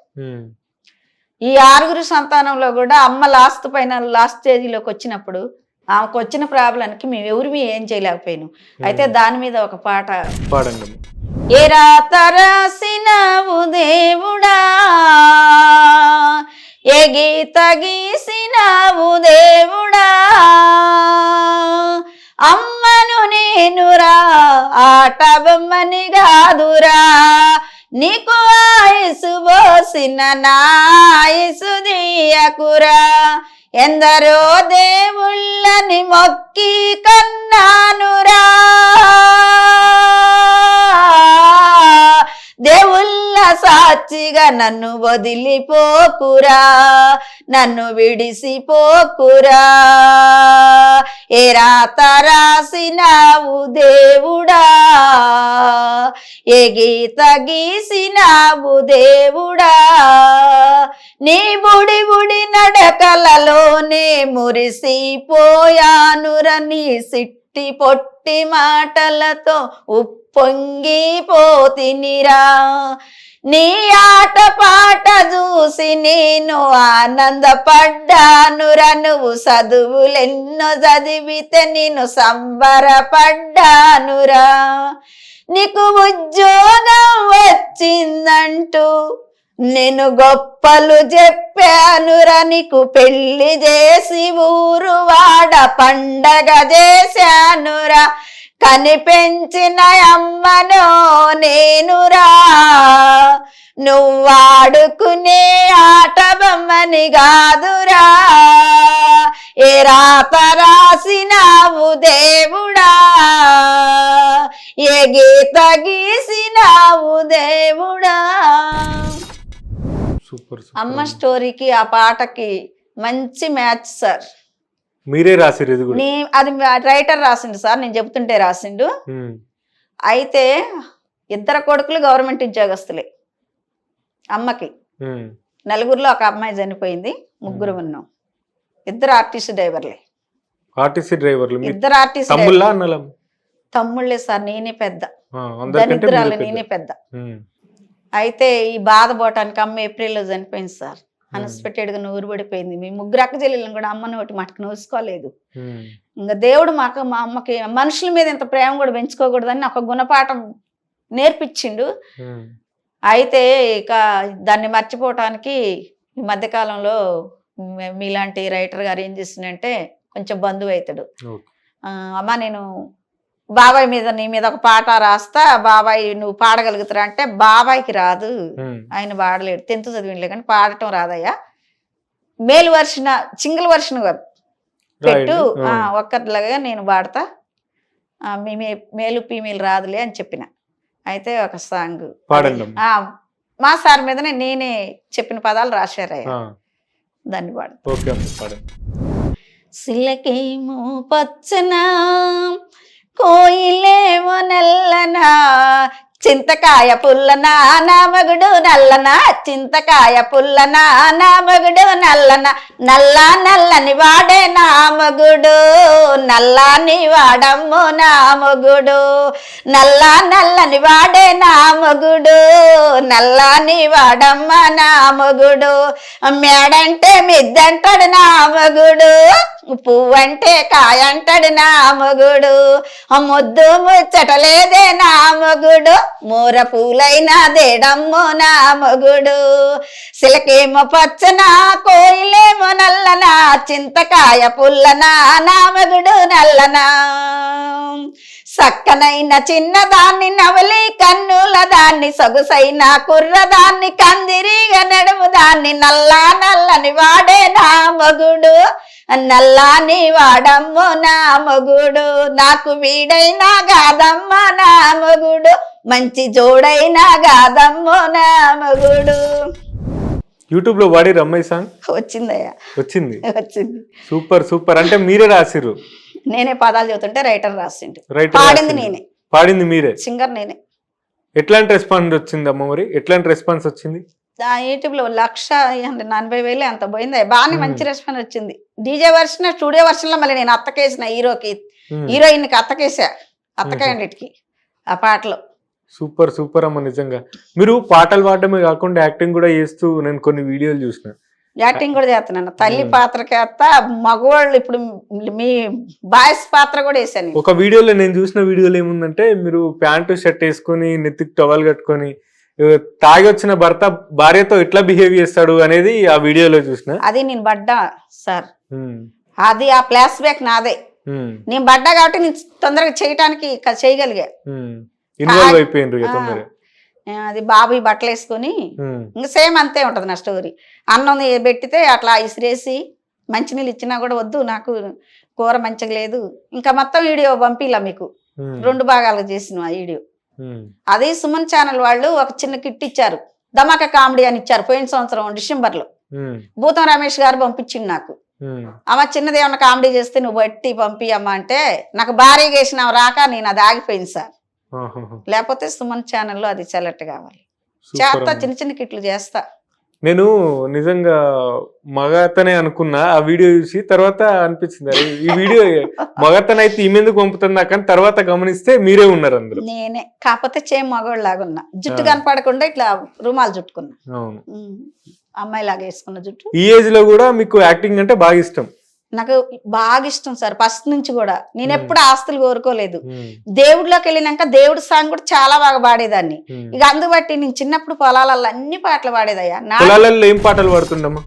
ఈ 6 సంతానంలో కూడా అమ్మ లాస్ట్ స్టేజీలోకి వచ్చినప్పుడు ఆమెకు వచ్చిన ప్రాబ్లంకి మేము ఎవరిమీ ఏం చేయలేకపోయాను. అయితే దాని మీద ఒక పాట పాడండి. ఏ రాత రాసినవు దేవుడా, ఏ గీత గీసినవు దేవుడా, అమ్మను నేనురా ఆట బొమ్మని కాదురా, నీకు ఆయుసు పోసిన నా ఆయుసు దీయకురా, ఎందరో దేవుళ్ళని మొక్కి కన్నానురా, దేవుళ్ళ సాక్షిగా నన్ను వదిలిపోకురా, నన్ను విడిసిపోకురా, ఏ రాత రాసినావు దేవుడా, ఏ గీత గీసినావు దేవుడా, నీ బుడి బుడి నడకలలోనే మురిసిపోయానురా, నీ సిట్టి పొట్టి మాటలతో ఉప్పొంగిపోతినిరా, నీ ఆట పాట చూసి నేను ఆనందపడ్డానురా, నువ్వు చదువులెన్నో చదివితే నేను సంబరపడ్డానురా, నీకు ఉద్యోగం వచ్చిందంటూ నేను గొప్పలు చెప్పానురా, నీకు పెళ్లి చేసి ఊరు వాడ పండగ చేశానురా, కనిపెంచిన అమ్మనో నేనురా, నువ్వాడుకునే ఆట బొమ్మని కాదురా, ఏ రాత రాసినావు దేవుడా, ఏ గీత గీసినావు దేవుడా. సూపర్. అమ్మ స్టోరీకి ఆ పాటకి మంచి మ్యాచ్ సార్. మీరే రాసిరు ఇది కూడా? అది రైటర్ రాసిండు సార్, నేను చెబుతుంటే రాసిండు. అయితే 2 కొడుకులు గవర్నమెంట్ ఉద్యోగస్తులే అమ్మకి. 4గురిలో ఒక అమ్మాయి చనిపోయింది, 3 ఉన్నాం. 2 ఆర్టీసీ డ్రైవర్లే. ఆర్టీసీ డ్రైవర్లు 2 ఆర్టీసీ తమ్ముళ్ళే సార్. నేనే పెద్ద, దరిద్రాలు నేనే పెద్ద. అయితే ఈ బాధ పోవటానికి అమ్మ ఏప్రిల్లో చనిపోయింది సార్. అన్ఎక్స్పెక్టెడ్గా నూరు పడిపోయింది. మేము 3 అక్క చెల్లెళ్ళని కూడా అమ్మని ఒకటి మటుకు నోసుకోలేదు. ఇంకా దేవుడు మా అమ్మకి మనుషుల మీద ఇంత ప్రేమ కూడా పెంచుకోకూడదని ఒక గుణపాఠం నేర్పించిండు. అయితే ఇక దాన్ని మర్చిపోవటానికి ఈ మధ్యకాలంలో మీలాంటి రైటర్ గారు ఏం చేసిందంటే కొంచెం బంధువు అవుతాడు. అమ్మ నేను బాబాయ్ మీద నీ మీద ఒక పాట రాస్తా, బాబాయ్ నువ్వు పాడగలుగుతారా అంటే బాబాయ్కి రాదు, ఆయన పాడలేడు, 10th చదివినలే కానీ పాడటం రాదయ్యా, మేల్ వర్షన్ సింగిల్ వర్షన్ పెట్టు, ఒక్కట్లాగా నేను పాడతా, మేలు ఫీమేల్ రాదులే అని చెప్పిన. అయితే ఒక సాంగ్ మా సార్ మీదనే నేనే చెప్పిన పదాలు రాశారయ్యా, దాన్ని పాడు. సిల్లకేమో పచ్చనా కోయిలేమో నల్లనా చింతకాయ పుల్లనా నా మగుడు నల్లనా చింతకాయ పుల్లనా నా మగుడు నల్లనా నల్లా నల్లని వాడే నా మగుడు నల్లాని వాడమ్మో నా మగుడు నల్లా నల్లని వాడే నా మగుడు నల్లాని వాడమ్మ నా మగుడు మేడంటే మిద్దంటాడు నా మగుడు పువ్వంటే కాయంటాడు నా మగుడు ముద్దు ముచ్చటలేదే నా మగుడు మూర పూలైనా దేడమ్మో నా మగుడు సిలకేమో పచ్చనా కోయిలేమో నల్లనా చింతకాయ పుల్లనా నా మగుడు నల్లనా సక్కనైన చిన్నదాన్ని నవలి కన్నుల దాన్ని సొగసైన కుర్రదాన్ని కందిరిగా నడుము దాన్ని నల్లా నల్లని వాడే నా మగుడు నల్లాని వాడమ్మో నా మగుడు నాకు వీడైనా గాదమ్మ నా మగుడు మంచి జోడైనా గాదమ్మో నా మగుడు. యూట్యూబ్ లో వాడి రమ్మయ్య సాంగ్ వచ్చిందయ్యా, వచ్చింది. Super super. అంటే మీరే రాసిర్రు? నేనే పదాలు చెబుతుంటే రైటర్ రాసిండు, పాడింది నేనే, పాడింది మీరే, సింగర్ నేనే. ఎట్లాంటి రెస్పాన్స్ వచ్చింది అమ్మ? మరి ఎట్లాంటి రెస్పాన్స్ వచ్చింది? యూట్యూబ్ లో 1,40,000 అంత పోయింది, బాగానే మంచి రెస్పాన్స్ వచ్చింది. డీజే వర్షన్ స్టూడియో వర్షన్ లో మళ్ళీ నేను అత్తకేసిన హీరోయిన్ కి అత్తకాయండికి ఆ పాటలో. సూపర్ సూపర్ అమ్మ. నిజంగా మీరు పాటలు పాడటమే కాకుండా యాక్టింగ్ కూడా చేస్తూ నేను కొన్ని వీడియోలు చూసిన. యాక్టింగ్ కూడా చేస్తున్నాను, తల్లి పాత్రకి వేస్తా, మగవాళ్ళు ఇప్పుడు మీ బాయ్స్ పాత్ర కూడా వేసాను. ఒక వీడియోలో నేను చూసిన వీడియోలో ఏముందంటే మీరు ప్యాంటు షర్ట్ వేసుకొని నెత్తికి టవల్ కట్టుకొని తాగి వచ్చిన భర్త భార్యతో ఎట్లా బిహేవ్ చేస్తాడు అనేది ఆ వీడియోలో చూసిన. అది నేను పడ్డా సార్, అది ఆ ఫ్లాష్ బ్యాక్ నాదే, నేను పడ్డా కాబట్టి నేను తొందరగా చేయగలిగా. ఇన్వాల్వ్ అయిపోయింది. అది బాబు బట్టలు వేసుకొని ఇంకా సేమ్ అంతే ఉంటది నా స్టోరీ. అన్నం పెట్టితే అట్లా ఇసిరేసి మంచినీళ్ళు ఇచ్చినా కూడా వద్దు నాకు కూర మంచిగా లేదు, ఇంకా మొత్తం వీడియో పంపిలా మీకు 2 భాగాలు చేసిన ఆ వీడియో. అది సుమన్ ఛానల్ వాళ్ళు ఒక చిన్న కిట్ ఇచ్చారు, ధమాకా కామెడీ అని ఇచ్చారు పోయిన సంవత్సరం డిసెంబర్ లో. భూతం రమేష్ గారు పంపించింది నాకు, అమ్మ చిన్నది ఏమన్నా కామెడీ చేస్తే నువ్వు బట్టి పంపి అమ్మ అంటే నాకు భారీగా వేసిన రాక నేను అది ఆగిపోయింది సార్. లేకపోతే సుమన్ ఛానల్లో అది సెలెక్ట్ కావాలి, చేస్తా చిన్న చిన్న కిట్లు చేస్తా. నేను నిజంగా మగతనే అనుకున్నా ఆ వీడియో చూసి, తర్వాత అనిపించింది ఈ వీడియో మగతనైతే ఈమెందుకు పంపుతుందా కానీ తర్వాత గమనిస్తే మీరే ఉన్నారు అందులో. నేనే కాకపోతే మగవాళ్ళు లాగా ఉన్నా, జుట్టు కనపడకుండా ఇట్లా రుమాలు చుట్టుకున్నా. అవును, అమ్మాయి లాగా వేసుకున్న జుట్టు. ఈ ఏజ్ లో కూడా మీకు యాక్టింగ్ అంటే బాగా ఇష్టం? నాకు బాగా ఇష్టం సార్, ఫస్ట్ నుంచి కూడా. నేను ఎప్పుడు ఆస్తులు కోరుకోలేదు, దేవుడిలోకి వెళ్ళినాక దేవుడి సాంగ్ కూడా చాలా బాగా పాడేదాన్ని. ఇక అందుబట్టి నేను చిన్నప్పుడు పొలాలలో అన్ని పాటలు పాడేదయ్యా. ఏం పాటలు పాడుతుండమ్మా?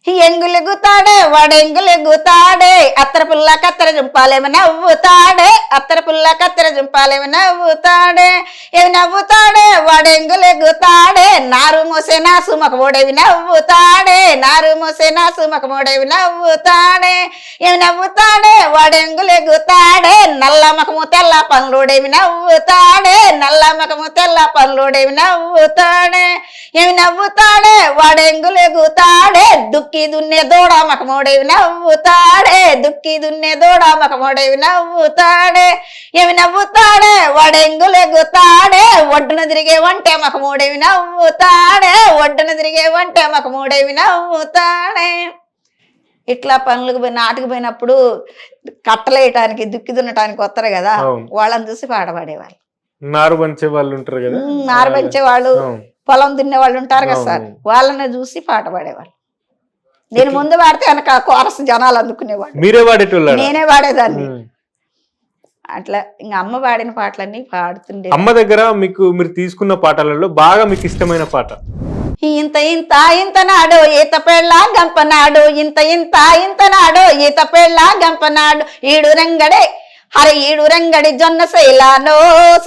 ఎంగులెగుతాడే వాడెంగులెగుతాడే అత్తర పుల్ల కత్తెర జుంపాలేమి నవ్వుతాడే అత్తర పుల్ల కత్తెర జుంపాలేమి నవ్వుతాడే ఏమి నవ్వుతాడే వాడెంగులెగుతాడే నారు మోసే నా సుమకమోడేవి నవ్వుతాడే నారు మోసే నా సుమకమోడేవి నవ్వుతాడే ఏమి నవ్వుతాడే వాడెంగులెగుతాడే నల్ల మకము తెల్ల పనులోడేవి నవ్వుతాడే నల్ల మకము తెల్ల పనులోడేవి నవ్వుతాడే ఏమి నవ్వుతాడే వాడెంగులెగుతాడే దుక్కి దున్నే దూడ మకమోడేవి నవ్వుతాడే దుక్కి దున్నే దూడ మకమోడేవి నవ్వుతాడే ఏమి నవ్వుతాడే వాడెంగులెగుతాడే ఒడ్డున తిరిగే వంటే మకమోడేవి నవ్వుతాడే ఒడ్డున తిరిగే వంటే మకమోడేవి నవ్వుతాడే. ఇట్లా పనులకు నాటుకు పోయినప్పుడు కట్టలేయటానికి దుక్కి దున్నటానికి వస్తారు కదా, వాళ్ళని చూసి పాట పాడేవాళ్ళు. నారు పంచే వాళ్ళు ఉంటారు కదా, నారు పంచే వాళ్ళు, పొలం దున్నే వాళ్ళు ఉంటారు కదా సార్, వాళ్ళని చూసి పాట పాడేవాళ్ళు. నేను ముందు పాడితే వెనక కోరస్ జనాలు అందుకునేవాళ్ళు. మీరే పాడేటోళ్ళు? నేనే పాడేదాన్ని. అట్లా ఇంకా అమ్మ పాడిన పాటలన్నీ పాడుతుండే. అమ్మ దగ్గర మీరు తీసుకున్న పాటలలో బాగా మీకు ఇష్టమైన పాట? ఇంత ఇంత ఇంత నాడు ఈత పెళ్ళ గంపనాడు, ఇంత ఇంత ఇంత నాడు ఈత పెళ్ళ గంపనాడు, ఈడు రంగడే హరి ఈడు రంగడి జొన్న శైలానో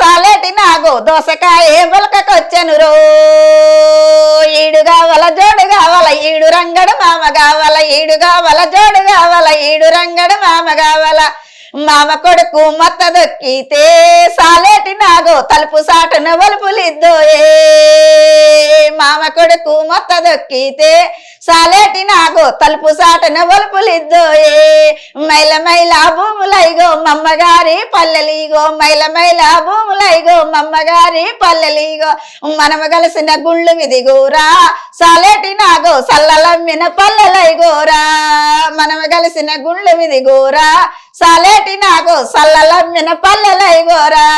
సాలేటి నాగో దోసకాయ బొలకొచ్చెను రో, ఈడు కావాల జోడు కావాల ఈడు రంగడు మామ కావాల, ఈడు కావాల జోడు కావాల ఈడు రంగడు మామ కావాల, మామ కొడుకు మత్త దొక్కితే సాలేటి నాగో తలుపు సాటున వలుపులిద్దోయే, మామ కొడుకు మొత్త దొక్కితే సాలేటి నాగో తలుపు సాటున వలుపులిద్దోయే, మైల మైల భూములైగో మమ్మగారి పల్లెలిగో, మైల మైల భూములైగో మమ్మగారి పల్లెలిగో, మనము కలిసిన గుళ్ళు విదిగోరా సాలేటి నాగో సల్లలమ్మిన పల్లెలైగోరా, మనము కలిసిన గుళ్ళు విదిగోరా సాలేటి నాగో సల్లలమ్మిన పల్లెలైగోరా,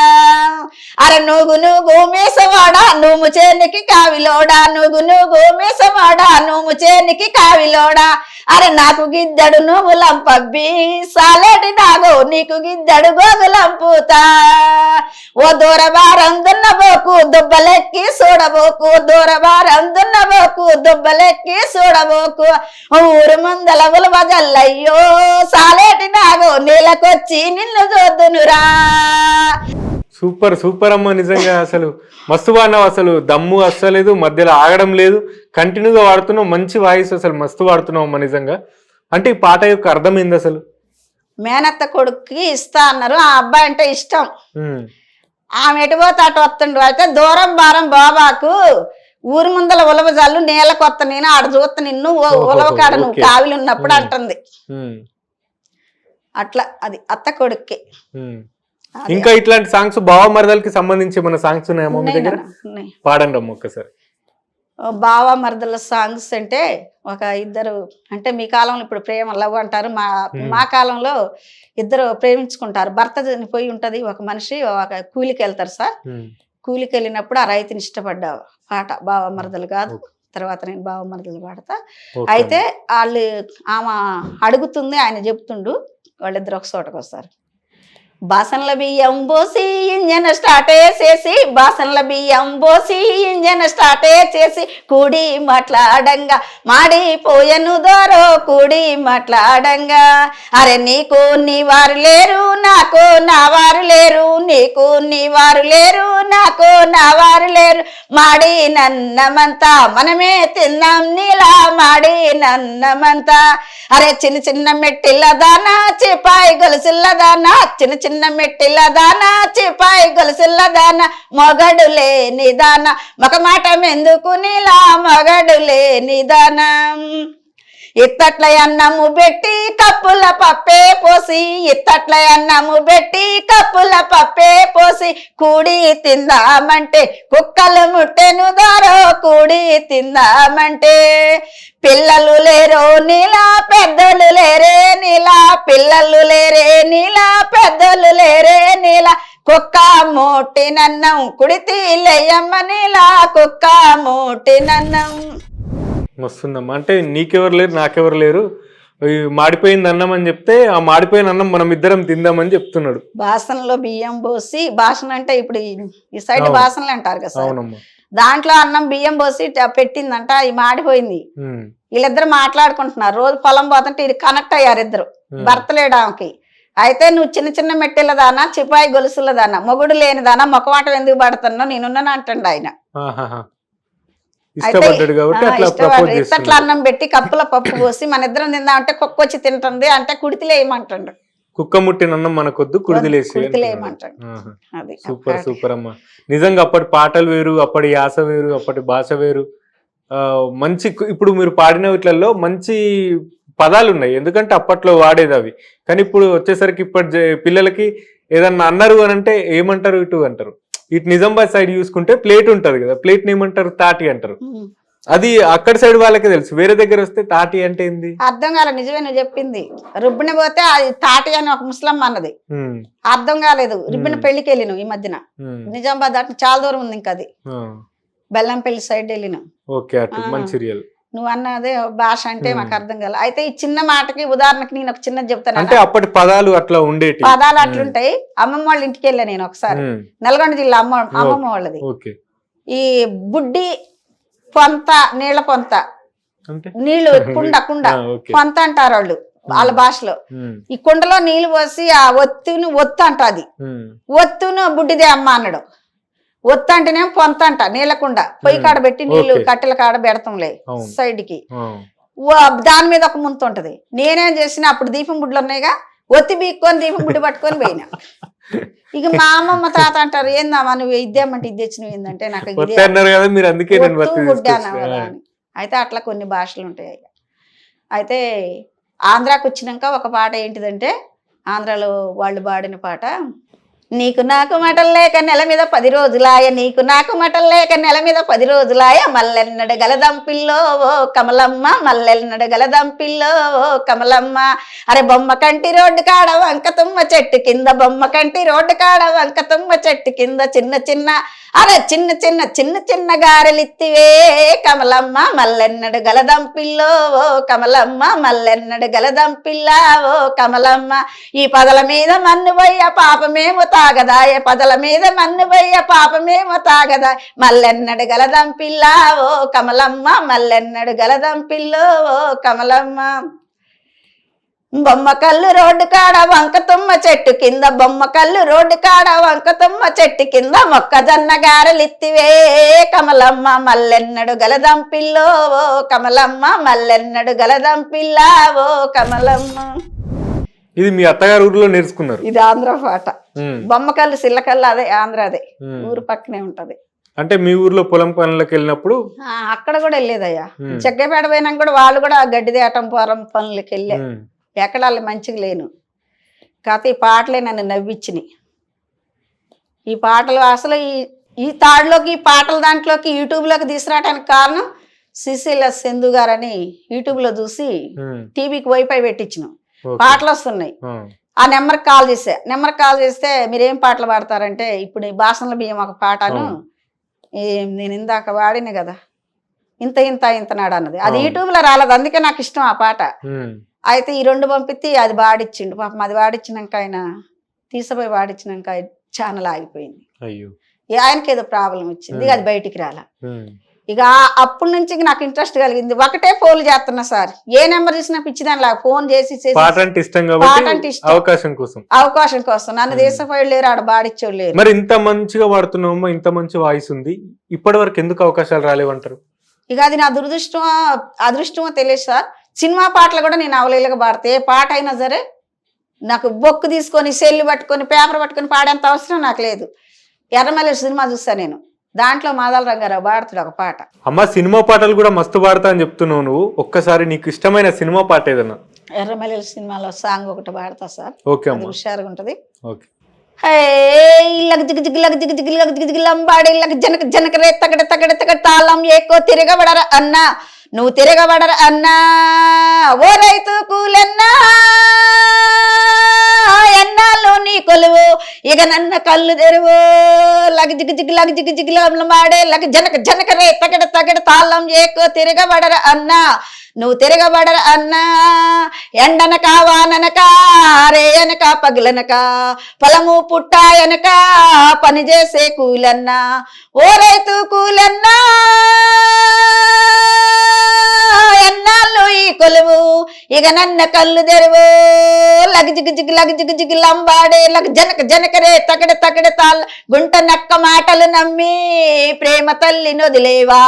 అరే నూగు నూగు మీసవాడా నూము చేనికి కావిలోడా, నూగు నూగు మీసవాడా నూము చేనికి కావిలోడా, అరే నాకు గిద్దడు నువ్వులంపబ్బి సాలేటి నాగో నీకు గిద్దడు గోగులంపుతా, ఓ దూరబారం దున్నబోకు దుబ్బలెక్కి చూడబోకు, దూరబారం దున్నబోకు దుబ్బలెక్కి చూడబోకు, ఊరు ముందల ఉలవ జల్లయ్యో సాలేటి నాగో నీళ్ళకొచ్చి నిన్ను చూద్దునురా. సూపర్ సూపర్ అమ్మ, నిజంగా అసలు మస్తు వాడినావు, అసలు దమ్ము అస్సలేదు, మధ్యలో ఆగడం లేదు, కంటిన్యూగా వాడుతున్నావు, మంచి వాయిస్, అసలు మస్తు వాడుతున్నావు అమ్మ నిజంగా. అంటే ఈ పాట యొక్క అర్థం ఏంది అసలు? మేనత్త కొడుక్కి ఇస్తా అన్నారు, ఆ అబ్బాయి అంటే ఇష్టం, ఆమె ఎటుపోతే అటు వస్తుండు, అయితే దూరం భారం బాబాకు ఊరి ముందల ఉలవ జల్లు నేల కొత్త నేను ఆడ చూస్తా నిన్ను ఉలవ కాడ నువ్వు కావిలు ఉన్నప్పుడు అంటుంది. అట్లా అది అత్త కొడుక్కి. ఇంకా ఇట్లాంటి సాంగ్స్ బావ మరదలకి సంబంధించి మన సాంగ్స్ ఉన్నాయేమో మీ దగ్గర? పాడండి అమ్మ ఒక్కసారి. బావ మరదల సాంగ్స్ అంటే ఒక ఇద్దరు, అంటే మీ కాలంలో ఇప్పుడు ప్రేమ లవ్ అంటారు, మా కాలంలో ఇద్దరు ప్రేమించుకుంటారు, భర్త చనిపోయి ఉంటది, ఒక మనిషి ఒక కూలికి వెళ్తారు సార్, కూలికి వెళ్ళినప్పుడు ఆ రైతుని ఇష్టపడ్డా పాట బావ మరదలు కాదు, తర్వాత నేను బావ మరదలు పాడతా. అయితే వాళ్ళు ఆమె అడుగుతుంది, ఆయన చెప్తుండు, వాళ్ళిద్దరు ఒక చోటకు వస్తారు. బాసన్ల బియ్యం పోసి ఇంజన్ స్టార్ట్ చేసి, బాసన్ల బియ్యం పోసి ఇంజన్ స్టార్ట్ చేసి, కూడి మాట్లాడంగా మాడిపోయను దోరో కూడి మాట్లాడంగా, అరే నీకు నీ వారు లేరు నాకు నా వారు లేరు, నీకు నీ వారు లేరు నాకు నా వారు లేరు, మాడి నన్నమంతా మనమే తిన్నాం నీలా మాడి నన్నమంతా, అరే చిన్న చిన్న మెట్టిల్ల దానా చిపాయి గొలుసుల్ల దానా, చిన్న చిన్న మెట్టిల్ల దానా చిపాయి గొలుసుల్ల దానా, మొగడు లేని దానా ఒక మాట ఎందుకు నీలా మొగడు లేని దానా, ఇత్తట్ల అన్నము పెట్టి కప్పుల పప్పే పోసి, ఇత్తట్ల అన్నము పెట్టి కప్పుల పప్పే పోసి, కూడి తిందామంటే కుక్కలు ముట్టెను దారో కూడి తిందామంటే, పిల్లలు లేరో నీలా పెద్దలు లేరే నీలా, పిల్లలు లేరే నీలా పెద్దలు లేరే నీలా, కుక్క మూటినన్నం కుడితి లేయమ్మ నీలా కుక్క మూటినన్నం. వస్తుందమ్మా, అంటే నీకెవరు లేరు నాకెవరు లేరు, మాడిపోయింది అన్నం అని చెప్తే ఆ మాడిపోయిన అన్నం మనం ఇద్దరం తిందామని చెప్తున్నాడు. బాసనలో బియ్యం పోసి, బాసన అంటే ఇప్పుడు ఈ సైడ్ బాసనలు అంటారు కదా సార్, అవునమ్మా, దాంట్లో అన్నం బియ్యం పోసి పెట్టిందంట, అది మాడిపోయింది, వీళ్ళిద్దరు మాట్లాడుకుంటున్నారు, రోజు పొలం పోతుంటే ఇది కనెక్ట్ అయ్యారు ఇద్దరు, భర్త లేడు ఆమెకి, అయితే నువ్వు చిన్న చిన్న మెట్టెలదానా చిపాయి గొలుసులదానా మొగుడు లేనిదానా మొక్కమాట ఎందుకు పడుతున్నావు నేనున్నాను అంటండి ఆయన. ఇత్తట్ల అన్నం పెట్టి కప్పుల పప్పు పోసి మన ఇద్దరం తిందామంటే కుక్క వచ్చి తింటుంది అంటే కుడితిలేయమంటాడు, కుక్క ముట్టిన అన్నం మనకొద్దు కుడితిలేయమంటాడు. సూపర్ సూపర్ అమ్మా, నిజంగా అప్పటి పాటలు వేరు, అప్పటి యాస వేరు, అప్పటి భాష వేరు, మంచి ఇప్పుడు మీరు పాడిన వీటిలలో మంచి పదాలు ఉన్నాయి, ఎందుకంటే అప్పట్లో వాడేది అవి, కానీ ఇప్పుడు వచ్చేసరికి ఇప్పటి పిల్లలకి ఏదన్నా అన్నారు అని అంటే ఏమంటారు ఇటు అంటారు. ఇటు నిజామాబాద్ సైడ్ చూసుకుంటే ప్లేట్ ఉంటది కదా, ప్లేట్ ని ఏమంటారు తాటి అంటారు, అది అక్కడ సైడ్ వాళ్ళకే తెలుసు, వేరే దగ్గర వస్తే తాటి అంటే ఏంది అర్థం కాలే. నిజమే నువ్వు చెప్పింది, రుబ్బిన పోతే అది తాటి అని ఒక ముస్లమ్మ అన్నది, అర్థం కాలేదు. రుబ్బిన పెళ్లికి వెళ్ళినాం ఈ మధ్యన, నిజామాబాద్ అటు చాలా దూరం ఉంది, ఇంకా అది బెల్లంపల్లి సైడ్ వెళ్ళినాం. ఓకే, అటు మంచిర్యాల నువ్వు అన్నదే భాష అంటే మాకు అర్థం కాదు. అయితే ఈ చిన్న మాటకి ఉదాహరణకి నేను ఒక చిన్నది చెప్తాను. అంటే అప్పటి పదాలు అట్లా ఉండేటి, పదాలు అట్లుంటాయి. అమ్మమ్మ వాళ్ళ ఇంటికి వెళ్ళా నేను ఒకసారి, నల్గొండ జిల్లా అమ్మమ్మ వాళ్ళది. ఈ బుడ్డి పొంత, నీళ్ల పొంత, నీళ్లు కుండ కుండ పొంత అంటారు వాళ్ళు వాళ్ళ భాషలో. ఈ కుండలో నీళ్లు పోసి ఆ ఒత్తుని ఒత్తు అంటది, ఒత్తును బుడ్డిదే అమ్మ అన్నాడు. ఒత్తు అంటేనేమో పొంత అంట, నీళ్ళకుండ పొయ్యి కాడ పెట్టి నీళ్లు కట్టెల కాడ పెడతాంలే సైడ్ కి, దాని మీద ఒక ముంత ఉంటది. నేనేం చేసిన అప్పుడు దీపం బుడ్లు ఉన్నాయిగా, ఒత్తి బీక్కొని దీపం బుడ్డి పట్టుకొని పోయినా. ఇక మా అమ్మమ్మ తాత అంటారు, ఏందమ్మా నువ్వు ఇద్దామంటే ఇది తెచ్చినవి ఏంటంటే నాకు బుడ్డి అన్నావు కదా అని. అయితే అట్లా కొన్ని భాషలు ఉంటాయి. అయితే ఆంధ్రాకి వచ్చినాక ఒక పాట ఏంటిదంటే, ఆంధ్రాలో వాళ్ళు పాడిన పాట, నీకు నాకు మటలు లేక నెల మీద 10 రోజులాయ, నీకు నాకు మటలు లేక నెల మీద 10 రోజులాయ, మల్లెన్నడు గలదంపిల్లో ఓ కమలమ్మ, మల్లెన్నడు గలదంపిల్లో ఓ కమలమ్మ. అరే బొమ్మ కంటి రోడ్డు కాడ వంకతుమ్మ చెట్టు కింద, బొమ్మ కంటి రోడ్డు కాడ వంకతుమ్మ చెట్టు కింద, చిన్న చిన్న అరే చిన్న చిన్న చిన్న చిన్న గారెలిత్తివే కమలమ్మ, మల్లెన్నడు గలదంపిల్లో ఓ కమలమ్మ, మల్లెన్నడు గలదంపిల్లా ఓ కమలమ్మ. ఈ పదల మీద మన్ను పోయ్య పాపమేమో తాగదాయ, పదల మీద మన్ను పోయ్య పాపమేమో తాగదాయ, మల్లెన్నడు గలదంపిల్లా ఓ కమలమ్మ, మల్లెన్నడు గలదంపిల్లో ఓ కమలమ్మ. బొమ్మ కళ్ళు రోడ్డు కాడ వంకతుమ్మ చెట్టు కింద, బొమ్మ కళ్ళు రోడ్డు కాడ వంకతుమ్మ చెట్టు కింద, మొక్కజొన్న గారెలిత్తివే కమలమ్మ, మల్లెన్నడు గలదంపిల్లో ఓ కమలమ్మ, మల్లెన్నడు గలదంపిల్లా ఓ కమలమ్మ. ఇది మీ అత్తగారు ఊర్లో నేర్చుకున్నారు? ఇది ఆంధ్ర పాట. బొమ్మకల్లు సిల్లకల్లు అదే ఆంధ్రాదే, ఊరు పక్కనే ఉంటది. అంటే మీ ఊర్లో పొలం పనులకు వెళ్ళినప్పుడు అక్కడ కూడా వెళ్ళేదయ్యా. చెక్కపేట పోయినాక కూడా వాళ్ళు కూడా గడ్డిదేయటం పొలం పనులకి వెళ్ళే, ఎక్కడ వాళ్ళు మంచిగా లేను. కాకపోతే ఈ పాటలే నన్ను నవ్విచ్చినాయి. ఈ పాటలు అసలు ఈ తాడులోకి ఈ పాటల దాంట్లోకి యూట్యూబ్లోకి తీసుకురావడానికి కారణం సిసిల సెంధు గారని యూట్యూబ్లో చూసి టీవీకి వైఫై పెట్టించిన, పాటలు వస్తున్నాయి. ఆ నెంబర్కి కాల్ చేసా. నెంబర్కి కాల్ చేస్తే మీరేం పాటలు పాడతారంటే, ఇప్పుడు ఈ బాసనల బియ్యం ఒక పాటను నేను ఇందాక వాడిన కదా, ఇంత ఇంత ఇంతనాడు అన్నది, అది యూట్యూబ్లో రాలేదు. అందుకే నాకు ఇష్టం ఆ పాట. అయితే ఈ 2 పంపితే అది వాడిచ్చిండు పాపం. అది వాడిచ్చినాక ఆయన తీసిపోయి వాడిచ్చినాక ఛానల్ ఆగిపోయింది. ఆయనకి ఏదో ప్రాబ్లం వచ్చింది, అది బయటికి రాలా. ఇక అప్పటి నుంచి నాకు ఇంట్రెస్ట్ కలిగింది. ఒకటే ఫోన్ చేస్తున్నా సార్, ఏ నెంబర్ చూసినా పిచ్చిదానిలా ఫోన్ చేసి అవకాశం కోసం నన్ను దేశపోయి లేరు, ఆడ బాడిచ్చోళ్ళు లేరు. మరి ఇంత మంచిగా వాడుతున్నామో, ఇంత మంచి వాయిస్ ఉంది, ఇప్పటి వరకు ఎందుకు అవకాశాలు రాలేవంటారు? ఇక అది నా దురదృష్టమో అదృష్టమో తెలియదు సార్. సినిమా పాటలు కూడా నేను అవలీలగా పాడతా. ఏ పాట అయినా సరే నాకు బొక్కు తీసుకొని సెల్లు పట్టుకొని పేపర్ పట్టుకొని పాడేంత అవసరం నాకు లేదు. ఎర్రమల్లి సినిమా చూస్తా నేను, దాంట్లో మాదాల రంగారావు పాడుతాడు ఒక పాట. అమ్మ సినిమా పాటలు కూడా మస్తు పాడతా అని చెప్తున్నావు నువ్వు. ఒక్కసారి నీకు ఇష్టమైన సినిమా పాట ఏదన్నా? ఎర్రమల్లి సినిమాలో సాంగ్ ఒకటి పాడతా సార్, హుషారుగా ఉంటది. లంబాడి జనక జనక రే తగడ తగడ తగడ తాళం ఏకో తిరగబడర అన్నా, నువ్వు తిరగబడర అన్నా, ఓ రైతు కూలన్నా ఎన్నాళ్ళు నీ కొలువు, ఇక నన్న కళ్ళు తెరువు, లగ జిగ్ జిగ్ లగ జిగ్ జిగ్ లంబాడే లగ జనక జనక రే తగడ తగడ తాళం ఏకో తిరగబడర అన్నా, నువ్వు తిరగబడర అన్నా, ఎండనక వాననక రే అనక పగులనక పొలము పుట్టాయనక పని చేసే కూలన్నా, ఓ రైతు కూలన్నా ఎన్నాళ్ళు ఈ కొలువు, ఇక నన్న కళ్ళు తెరువు, లగ జిగ్ జిగ్ లగ జిగ్ జిగ్ లంబాడే లగ జనక జనక రే తగడ తగడ తాళ్ళ, గుంట నక్క మాటలు నమ్మి ప్రేమ తల్లి నొదిలేవా,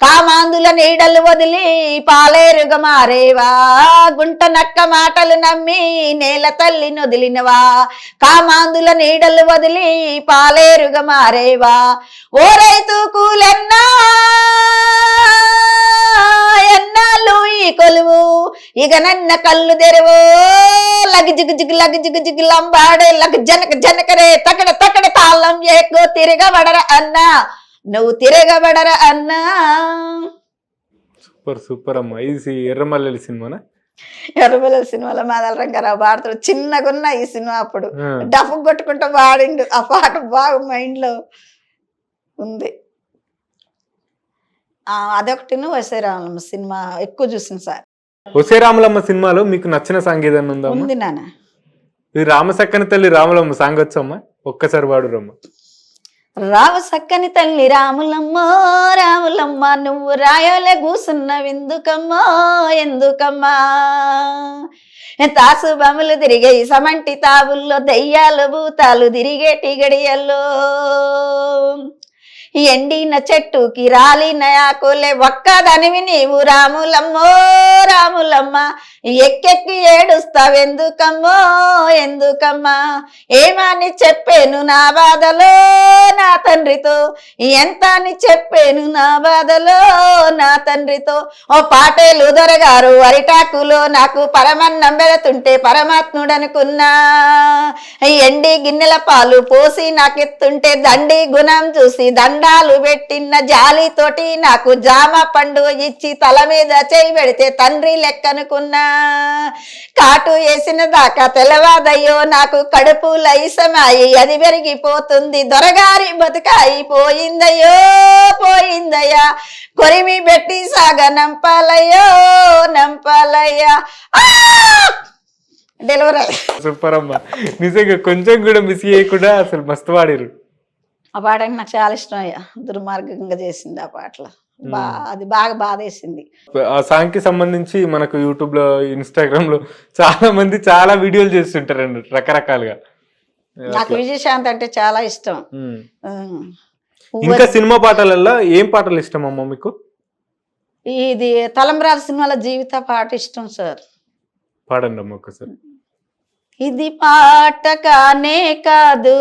కామాందుల నీడలు వదిలి పాలేరుగ మారేవా, గుంట నక్క మాటలు నమ్మి నేల తల్లి నొదిలినవా, కామాందుల నీడలు వదిలి పాలేరుగ మారేవా, ఓ రైతు కూలన్నా ఎన్నాళ్ళు ఈ కొలువు, ఇక నన్న కళ్ళు తెరువు, లగ జిగ్ జిగ్ లగ జిగ్ జిగ్ లంబాడే లగ జనక జనక రే తగడ తగడ తాళం ఏకో తిరగబడర అన్నా, నువ్వు తిరగబడర అన్నా. సూపర్ సూపర్ అమ్మా. ఇది ఎర్రమల్లెల సినిమానా? ఎర్రమల్లెల సినిమాలో మాదాల రంగారావు పాడతాడు. చిన్నగున్న ఈ సినిమా అప్పుడు డఫ్ కొట్టుకుంటూ పాడిండు. ఆ పాట బాగా మైండ్ లో ఉంది. అదొకటిను వసీరాములమ్మ సినిమా ఎక్కువ చూసింది సార్. ఒసే రాములమ్మ సినిమాలో మీకు నచ్చిన సాంగ్ ఏదన్నా ఉందా? ఉంది నాన్న. ఈ రామసక్కని తల్లి రాములమ్మ సాంగ్ వచ్చమ్మా, ఒక్కసారి వాడు రమ్మ. రావు సక్కని తల్లి రాములమ్మో రాములమ్మ నువ్వు రాయోలే కూసున్నవెందుకమ్మో ఎందుకమ్మా, తాసు బములు తిరిగే సమంటి తావుల్లో దయ్యాలు భూతాలు తిరిగేటి గడియల్లో, ఎండిన చెట్టుకి రాలిన ఆకులే ఒక్కదనివి నీవు రాములమ్మో రాములమ్మ, ఎక్కెక్కి ఏడుస్తావెందుకమ్మో ఎందుకమ్మా, ఏమని చెప్పాను నా బాధలో నా తండ్రితో, ఎంత అని చెప్పాను నా బాధలో నా తండ్రితో, ఓ పాటేలు దొరగారు అరిటాకులో నాకు పరమన్నం పెడుతుంటే పరమాత్ముడనుకున్నా, ఎండి గిన్నెల పాలు పోసి నాకెత్తుంటే దండి గుణం చూసి దండాలు పెట్టిన జాలితోటి నాకు జామ పండు ఇచ్చి తల మీద చేయి పెడితే తండ్రి లెక్కనుకున్నా, కాటు వేసిన దాకా తెలవాదయ్యో నాకు కడుపు లైసమాయి అది పెరిగిపోతుంది దొరగారి బతుకాయి పోయిందయ్యో పోయిందయ్యా, కొరిమి పెట్టి సాగ నంపాలయ్యో నంపాలయ్యా. డెలివరీ సూపర్ అమ్మా, నిజంగా కొంచెం కూడా మిస్ చేయకుండా అసలు మస్తు వాడిరు. ఆ పాట నాకు చాలా ఇష్టం అయ్యా, దుర్మార్గంగా చేసింది ఆ పాటలో, అది బాగా బాధేసింది. ఆ సాంగ్ కి సంబంధించి మనకు యూట్యూబ్ లో ఇన్స్టాగ్రామ్ లో చాలా మంది చాలా వీడియోలు చేస్తుంటారండి రకరకాలుగా. నాకు విజయశాంతి అంటే చాలా ఇష్టం. ఇంకా సినిమా పాటలలో ఏం పాటలు ఇష్టం అమ్మ మీకు? ఇది తలంబ్రాల సినిమాలో జీవిత పాట ఇష్టం సార్. పాడండి అమ్మ ఒకసారి. ఇది పాట కానే కాదు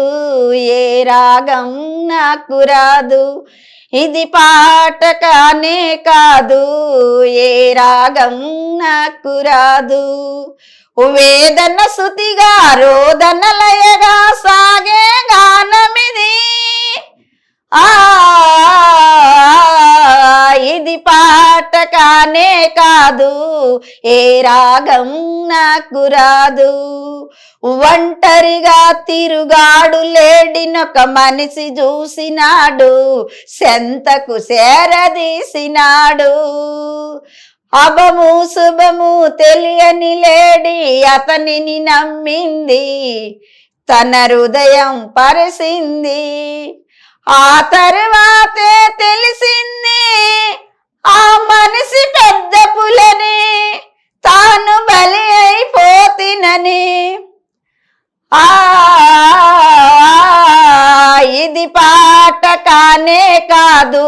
ఏ రాగం నాకు రాదు, ఇది పాట కానే కాదు ఏ రాగం నాకు రాదు, వేదన శృతిగా రోదన లయగా సాగే గానమిది, ఇది పాట కానే కాదు ఏ రాగం నాకు రాదు, ఒంటరిగా తిరుగాడు లేడినొక మనిషి చూసినాడు సెంతకు సేరదీసినాడు, అభము శుభము తెలియని లేడి అతనిని నమ్మింది తన హృదయం పరిసింది, ఆ తర్వాతే తెలిసింది ఆ మనిషి పెద్ద పులని తాను బలి అయిపోతినని, ఇది పాట కానే కాదు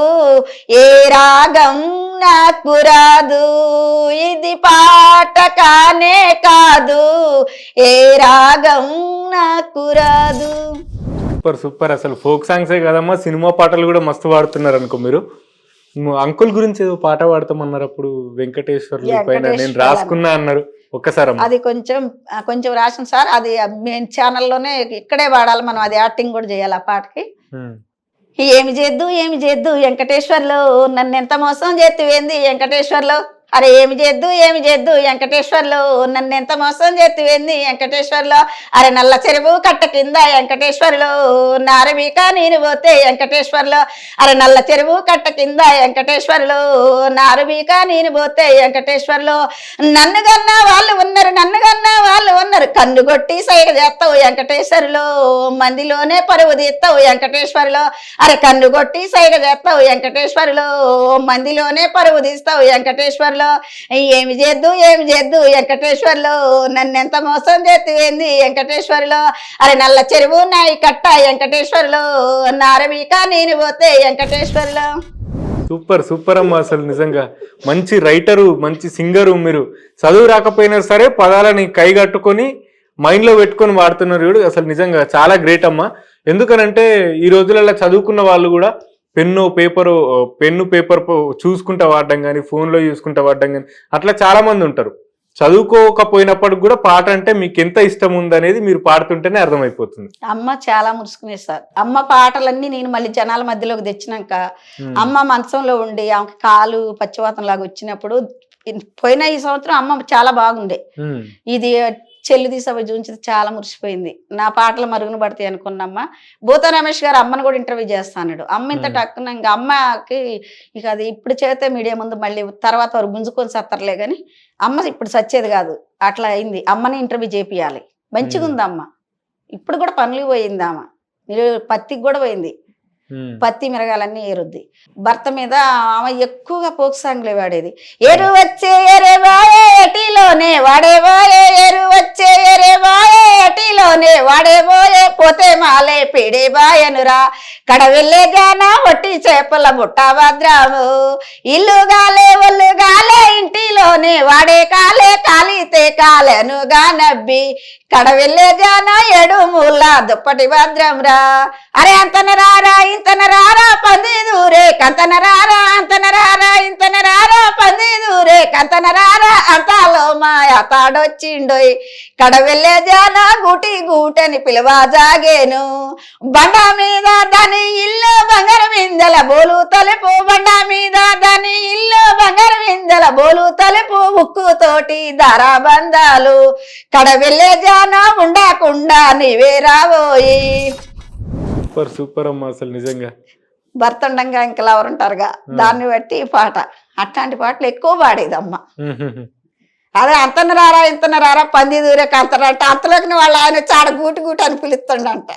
ఏ రాగం నాకు రాదు, ఇది పాట కానే కాదు ఏ రాగం నాకు రాదు. సూపర్ సూపర్, అసలు ఫోక్ సాంగ్సే కదమ్మా సినిమా పాటలు కూడా మస్తు పాడుతున్నారు అనుకో మీరు. అంకుల్ గురించి ఏదో పాట పాడతామన్నారు అప్పుడు, వెంకటేశ్వర్లు పైన నేను రాసుకున్నా అన్నారు, ఒక్కసారి అది కొంచెం రాసిన సార్, అది మెయిన్ ఛానల్లోనే ఇక్కడే పాడాలి మనం, అది యాక్టింగ్ కూడా చేయాలి ఆ పాటకి. ఏమి చేద్దు వెంకటేశ్వర్లు నన్ను ఎంత మోసం చేతివేంది వెంకటేశ్వర్లు, అరే ఏమి చేద్దు వెంకటేశ్వర్లు నన్ను ఎంత మోసం చేతివేంది వెంకటేశ్వర్లో, అరే నల్ల చెరువు కట్ట కింద వెంకటేశ్వర్లు నారబీక నేను పోతే వెంకటేశ్వర్లో, అరే నల్ల చెరువు కట్ట కింద వెంకటేశ్వర్లు నారబీక నేను పోతే వెంకటేశ్వర్లో, నన్ను కన్నా వాళ్ళు ఉన్నారు కన్ను కొట్టి సైగ చేస్తావు వెంకటేశ్వర్లో, మందిలోనే పరువు తీస్తావు వెంకటేశ్వర్లో, అరే కన్ను కొట్టి సైగ చేస్తావు వెంకటేశ్వర్లో, మందిలోనే పరువు తీస్తావు వెంకటేశ్వర్లో, ఏమి చేద్దు వెంకటేశ్వర్లో నన్ను ఎంత మోసం చేతివేంది వెంకటేశ్వర్లో, అరే నల్ల చెరువు నాయి కట్ట వెంకటేశ్వర్లో నారబీక నేను పోతే వెంకటేశ్వర్లో. సూపర్ సూపర్ అమ్మ, అసలు నిజంగా మంచి రైటరు, మంచి సింగరు. మీరు చదువు రాకపోయినా సరే పదాలని కైగట్టుకొని మైండ్లో పెట్టుకొని వాడుతున్నారు చూడు, అసలు నిజంగా చాలా గ్రేట్ అమ్మ. ఎందుకనంటే ఈ రోజులలో చదువుకున్న వాళ్ళు కూడా పెన్ను పేపర్ చూసుకుంటా వాడడం కానీ, ఫోన్లో చూసుకుంటా వాడడం కానీ, అట్లా చాలా మంది ఉంటారు. చదువుకోకపోయినప్పటికి కూడా పాట అంటే మీకు ఎంత ఇష్టం ఉందనేది మీరు పాడుతుంటేనే అర్థమైపోతుంది. అమ్మ చాలా మురుసుకునేది సార్. అమ్మ పాటలన్నీ నేను మళ్ళీ జనాల మధ్యలోకి తెచ్చినాక అమ్మ మంచంలో ఉండి ఆమెకి కాలు పచ్చివాతం లాగా వచ్చినప్పుడు, పోయిన ఈ సంవత్సరం అమ్మ చాలా బాగుండే, ఇది చెల్లి తీసపోయి చూపించింది, చాలా మురిసిపోయింది. నా పాటలు మరుగున పడతాయి అనుకున్నమ్మ. భూతా రమేష్ గారు అమ్మను కూడా ఇంటర్వ్యూ చేస్తాడు. అమ్మ ఇంత టక్కున ఇంకా అమ్మకి ఇక అది ఇప్పుడు చేస్తే మీడియా ముందు మళ్ళీ తర్వాత వారు గుంజుకొని సత్తర్లే కానీ అమ్మ ఇప్పుడు సచ్చేది కాదు. అట్లా అయింది. అమ్మని ఇంటర్వ్యూ చేపియాలి. మంచిగా ఉంది అమ్మ. ఇప్పుడు కూడా పనులు పోయింది ఆమె. మీరు పత్తికి కూడా పోయింది. పత్తి మిరగాలన్నీ ఏరుద్ది. భర్త మీద ఆమె ఎక్కువగా పోక్ సాంగ్లే వాడేది. ఎరు వచ్చే ఎరే బాయే ఎటిలోనే వాడేబోయే, ఎరు వచ్చే ఎరే బాయే ఎటిలోనే వాడేబోయే, పోతే మాలే పీడే బాయనురా, కడ వెళ్ళే గాన ఒట్టి చేపల బుట్ట భద్రాము, ఇల్లు గాలే ఒళ్ళు గాలే ఇంటిలోనే వాడే కాలే, కాలితే కాలేనుగా నబ్బి, కడ వెళ్ళే గాన ఎడు మూల దుప్పటి భద్రం రా. అరే అంతన రారా ఇంతన రారా పంది దూరే, కంతన రారా అంతన రారా ఇంతన రారా పంది దూరే, కంతన రారా అంతాలో మా అతాడొచ్చిండోయ్, కడ వెళ్ళే జాన గూటి గూటని పిలువా జాగేను, బండ మీద దాని ఇల్లు బంగారు విందల బోలు తలుపు, బండ మీద దాని ఇల్లు బంగారు విందల బోలు తలుపు, ఉక్కు తోటి దారాబంధాలు, కడ వెళ్ళే జాన ఉండకుండా నీవే రాబోయి. సూపర్ సూపర్ అమ్మ, అసలు నిజంగా భర్త ఉండంగా ఇంకా ఎవరుంటారుగా, దాన్ని బట్టి ఈ పాట. అట్లాంటి పాటలు ఎక్కువ పాడేది అమ్మ. అదే అంతన రారా ఇంతన రారా పంది దూరే కంతరా అంటే అంతలోకి వాళ్ళు ఆయన చాడ గూటి గూటి అని పిలుస్తుండంట.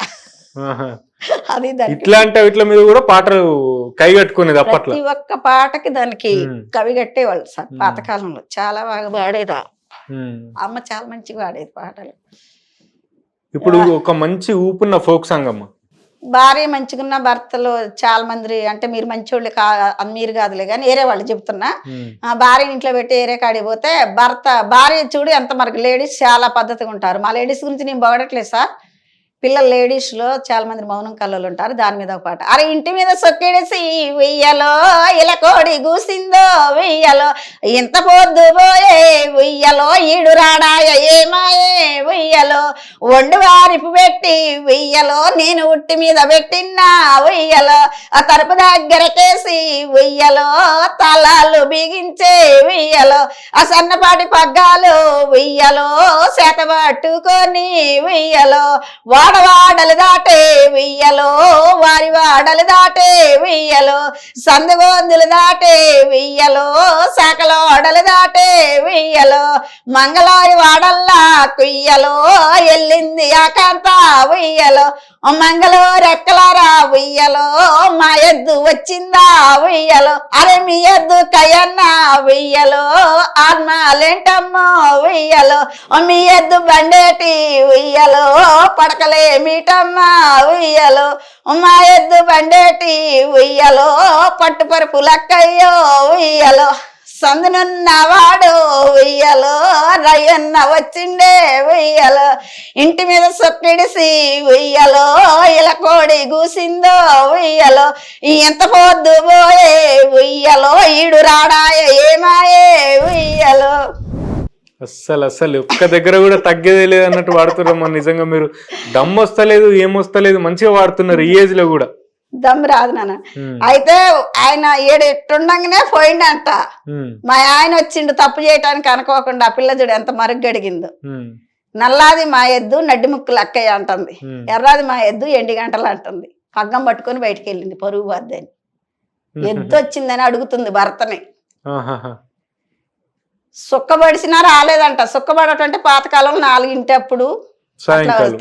అది ఇట్లా అంటే ఇట్లా మీద కూడా పాటలు కై కట్టుకునేది అప్పట్లో. ప్రతి ఒక్క పాటకి దానికి కవి కట్టేవాళ్ళు సార్ పాతకాలంలో. చాలా బాగా పాడేది అమ్మ, చాలా మంచిగా పాడేది పాటలు. ఇప్పుడు ఒక మంచి ఊపున్న ఫోక్ సాంగ్ అమ్మ. భార్య మంచిగున్న భర్తలు చాలా మంది అంటే మీరు మంచోళ్ళు మీరు కాదులే కానీ వేరే వాళ్ళు చెప్తున్నా, భార్యని ఇంట్లో పెట్టి వేరే కాడికి పోతే భార్య చూడు ఎంత మనకు లేడీస్ చాలా పద్ధతిగా ఉంటారు. మా లేడీస్ గురించి నేను పొగడట్లేదు సార్, పిల్లలు లేడీస్లో చాలా మంది మౌనం కళ్ళలు ఉంటారు. దాని మీద ఒక పాట. అరే ఇంటి మీద సొక్కిడిసి వెయ్యలో ఇలా కోడి గూసిందో వెయ్యలో, ఎంత పొద్దు పోయే వెయ్యలో, ఈడు రాడాయ ఏమాయే వెయ్యలో, వండు వారిపు పెట్టి వెయ్యలో, నేను ఉట్టి మీద పెట్టినా వెయ్యలో, ఆ తలుపు దగ్గరకేసి వెయ్యలో, తలాలు బిగించే వెయ్యలో, ఆ సన్నపాటి పగ్గాలు వెయ్యలో, చేత పట్టుకొని వెయ్యలో, వాడలు దాటే వెయ్యలో, వారి వాడలు దాటే వెయ్యలో, సందుగోందులు దాటే వెయ్యలో, శాఖలో అడలు దాటే వెయ్యలో, మంగళవారి వాడల్లా కుయ్యలో, ఎల్లింది ఆకాంత వెయ్యలో, మంగళో రెక్కలారా వెయ్యలో, మా ఎద్దు వచ్చిందా వెయ్యలో, అరే మీ ఎద్దు కయన్నా వెయ్యలో, ఆత్మాలేంటమ్మో వెయ్యలో, మీ ఎద్దు బండేటి వెయ్యలో, పడకలే మీటమ్మా ఉయ్యలో, మా ఎద్దు బండేటి ఉయ్యలో, పట్టు పరుపు లక్కయ్యో ఉయ్యలో, సందునున్నవాడు ఉయ్యలో, రయ్యన్న వచ్చిండే ఉయ్యలో, ఇంటి మీద సొప్పిడిసి ఉయ్యలో, ఇలా కోడి గూసిందో ఉయ్యలో, ఎంత పొద్దు పోయే ఉయ్యలో, ఈడు రాడాయ ఏమాయే ఉయ్యలో. అస్సలు ఒక్క దగ్గర కూడా తగ్గేదే లేదు అన్నట్టు వాడుతున్నారమ్మా. నిజంగా మీరు దమ్ వస్తలేదు ఏమొస్తలేదు, మంచిగా వాడుతున్నారు ఈ ఏజ్ లో కూడా. దమ్ రాదు నాన్న. అయితే ఆయన ఏడెట్టుండగానే పోయిండంట. మా ఆయన వచ్చిండు తప్పు చేయటానికి అనుకోకుండా. ఆ పిల్ల చూడు ఎంత మరుగ్గు అడిగిందో. నల్లాది మా ఎద్దు నడ్డి ముక్కులు అక్కయ్య అంటుంది, ఎర్రాది మా ఎద్దు ఎండి గంటలు అంటుంది. పగ్గం పట్టుకొని బయటికి వెళ్ళింది పరుగు బాద్దని. ఎద్దు వచ్చిందని అడుగుతుంది భర్తని. సుక్కబడిసినా రాలేదంట. సుక్కబడటం అంటే పాతకాలం 4 అప్పుడు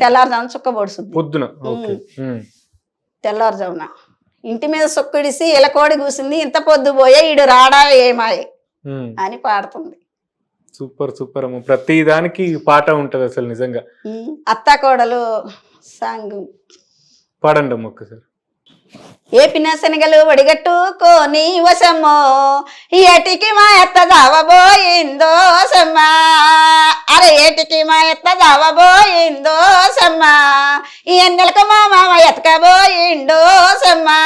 తెల్లారుజామున సుక్కబడుస్తుంది. తెల్లారుజామున ఇంటి మీద సుక్కడిసి ఇలకోడి కూసింది, ఇంత పొద్దు పోయే ఈడు రాడా ఏమాయే అని పాడుతుంది. సూపర్ సూపర్ అమ్మ, ప్రతి దానికి పాట ఉంటది అసలు నిజంగా. అత్తా కోడలు సాంగ్ పాడండి అమ్మ ఒక్కసారి. ఏపిన శనగలు వడిగట్టుకోని వసమ్మో, ఏటికి మా ఎత్త దావబోయిందో సమ్మా, అరే ఏటికి మా ఎత్త దావబోయిందో సమ్మా, ఈ ఎన్నెలకు మా మామ ఎతకబోయిండో సమ్మా,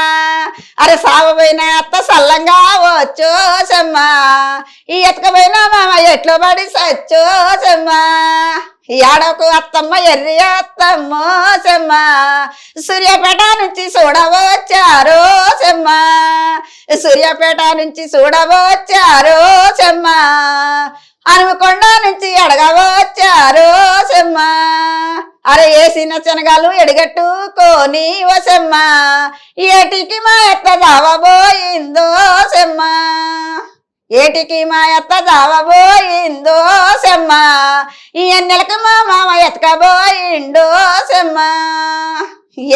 అరే సావబోయిన అత్త సల్లంగా వచ్చో సమ్మా, ఈ ఎతకపోయిన మామ ఎట్లో పడి సచ్చో సమ్మా, ఏడకు అత్తమ్మ ఎర్రి అత్తమ్మ సెమ్మ, సూర్యాపేట నుంచి చూడవచ్చారో సెమ్మ, సూర్యాపేట నుంచి చూడవచ్చారో సెమ్మ, హనుమకొండ నుంచి అడగవచ్చారు సెమ్మ అరే వేసిన శనగాలు ఎడగట్టుకోని వసమ్మ ఏటికి మా ఎత్త దావబోయిందో సెమ్మ ఏటికి మా ఎత్త దావబోయిందో సెమ్మ ఈ ఎన్నెలకు మా మామ ఎతకబోయిండో సెమ్మ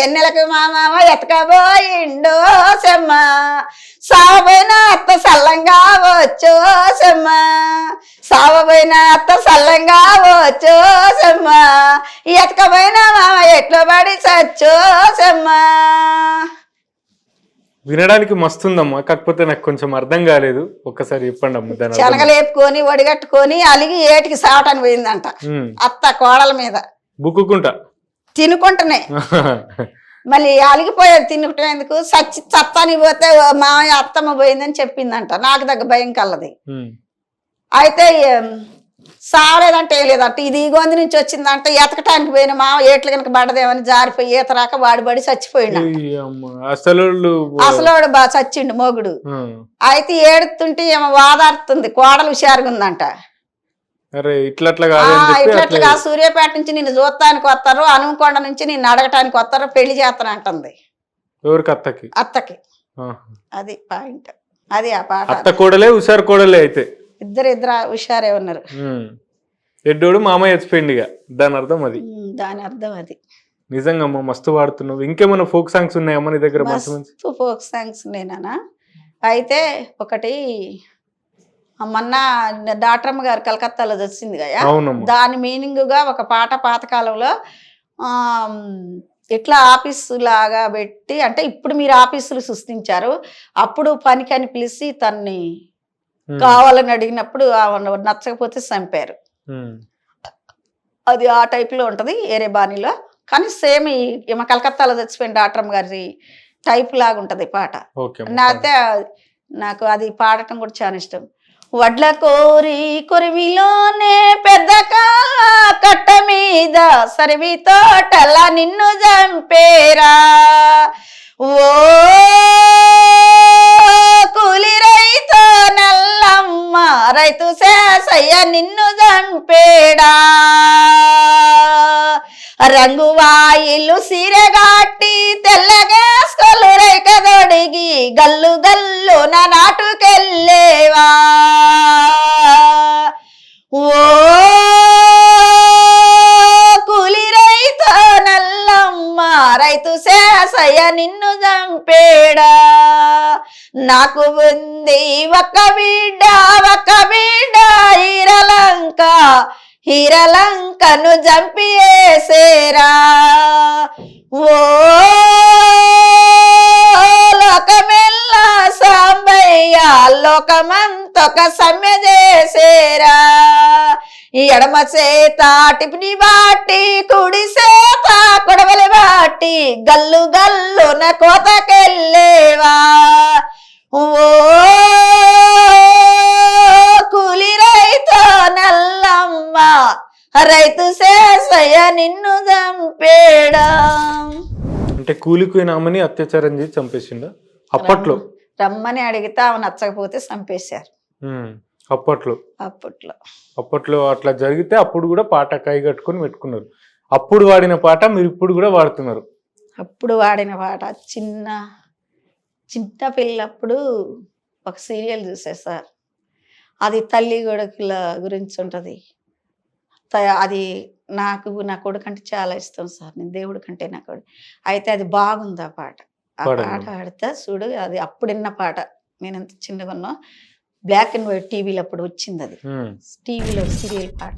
ఎన్నెలకు మా మామ ఎతకబోయిండో సెమ్మ సావబోయిన అత్త సల్లంగా వచ్చో సెమ్మ సావబోయిన అత్త సల్లంగా వచ్చో సెమ్మ ఎతకబోయిన మామ ఎట్లో పడి చచ్చో సెమ్మ. వినడానికి మస్తుందమ్మా, కాకపోతే నాకు కొంచెం అర్థం కాలేదు, ఒక్కసారి చెప్పండి అమ్మ. దాని అర్థం. శనగలేపుకొని ఒడిగట్టుకొని అలిగి ఏటికి సావటానికి పోయిందంట అత్త కోడల మీద బుక్కుకుంటా తినుకుంటనే. మళ్ళీ అలిగిపోయేది తినుకుంటే ఎందుకు చత్తానికి పోతే మామయ్య అత్తమ్మ పోయిందని చెప్పిందంట. నాకు దగ్గర భయం కలది. అయితే సావలేదంటే ఏ లేదంట, ఇది ఈ గొంతు నుంచి వచ్చిందంట. ఎతకటానికి పోయిన మామ ఏట్లు కనుక పడదేమని జారిపోయి ఈత రాక వాడి పడి చచ్చిపోయిండు. అసలు బాగా చచ్చిండు మొగుడు. అయితే ఏడుతుంటే ఏమో వాదాడుతుంది, కోడలు హుషారుగా ఉందంట. ఇట్లట్లుగా సూర్యాపేట నుంచి నిన్ను చూడటానికి వస్తారు, హనుమకొండ నుంచి నిన్ను అడగటానికి వస్తారు, పెళ్లి చేస్తాను అంటుంది. అత్తకి. అది పాయింట్. అది ఆ పాట. అత్త కోడలే హుషారు కోడలే. అయితే ఇద్దరు హుషారే ఉన్నారు. ఎడ్డోడు మామయ్య చచ్చిపోయింది. దాని అర్థం అది. దాని అర్థం అది. నిజంగా అమ్మ మస్తు వాడుతున్నావు. ఇంకేమైనా ఫోక్ సాంగ్స్ ఉన్నాయమ్మా నీ దగ్గర? మస్తు ఫోక్ సాంగ్స్ ఉన్నాయినా. అయితే ఒకటి మొన్న డాక్టరమ్మ గారు కలకత్తాలో వచ్చింది కదా, దాని మీనింగ్ గా ఒక పాట పాతకాలంలో ఇట్లా ఆఫీసు లాగా పెట్టి, అంటే ఇప్పుడు మీరు ఆఫీసులు సృష్టించారు, అప్పుడు పనికని పిలిచి తన్ని కావాలని అడిగినప్పుడు నచ్చకపోతే చంపారు. అది ఆ టైప్ లో ఉంటది, వేరే బాణీలో. కానీ సేమ్ ఈమె కలకత్తాలో చచ్చిపోయిన డాక్టరమ్మ గారి టైప్ లాగా ఉంటది పాట. నాకు అది పాడటం కూడా చాలా ఇష్టం. వడ్ల కోరి కొరివిలోనే పెద్ద కట్ట మీద సరివి తోటల నిన్ను చంపేరా, ఓ కూలి రైతు నల్లమ్మ రైతు శేషయ్య నిన్ను చంపేడా, రంగు వాయిలు సిరగాట్టి తెల్లగేసుకొలు రేకదొడిగి గల్లు గల్లు నా నాటుకెళ్ళేవా, ఓ కూలి రైతు నల్లమ్మ రైతు శేషయ్య నిన్ను చంపేడా, నాకు ఉంది ఒక్క బిడ్డ హీరలంకను చంపియేసేరా, ఓ లోకమెల్ల సాంబయ్య లోకమంతొక సమ్మె చేసేరా, ఎడమ చేత టిపిని బాటి కుడి చేత కొడవలి బాటి గల్లు గల్లున కోతకెళ్ళేవా, ఓ కూలి రైతు నల్లమ్మ రైతు శేషయ్య నిన్ను చంపేడా. అంటే కూలిపోయినామని అత్యాచారం చేసి చంపేసిండ అప్పట్లో. రమ్మని అడిగితే ఆమె నచ్చకపోతే చంపేశారు అప్పట్లో అట్లా జరిగితే అప్పుడు కూడా పాట కై కట్టుకొని పెట్టుకున్నారు. అప్పుడు వాడిన పాట మీరు ఇప్పుడు కూడా వాడుతున్నారు. అప్పుడు వాడిన పాట చిన్న పిల్లప్పుడు ఒక సీరియల్ చూసే సార్, అది తల్లి కొడుకుల గురించి ఉంటుంది. అది నాకు నా కొడుకు అంటే చాలా ఇష్టం సార్, నేను దేవుడి కంటే నా కొడుకు. అయితే అది బాగుంది ఆ పాట. ఆ పాట ఆడితే చూడు, అది అప్పుడు విన్న పాట. నేను ఎంత చిన్నగా ఉన్నా, బ్లాక్ అండ్ వైట్ టీవీలో అప్పుడు వచ్చింది. అది టీవీలో సీరియల్ పాట.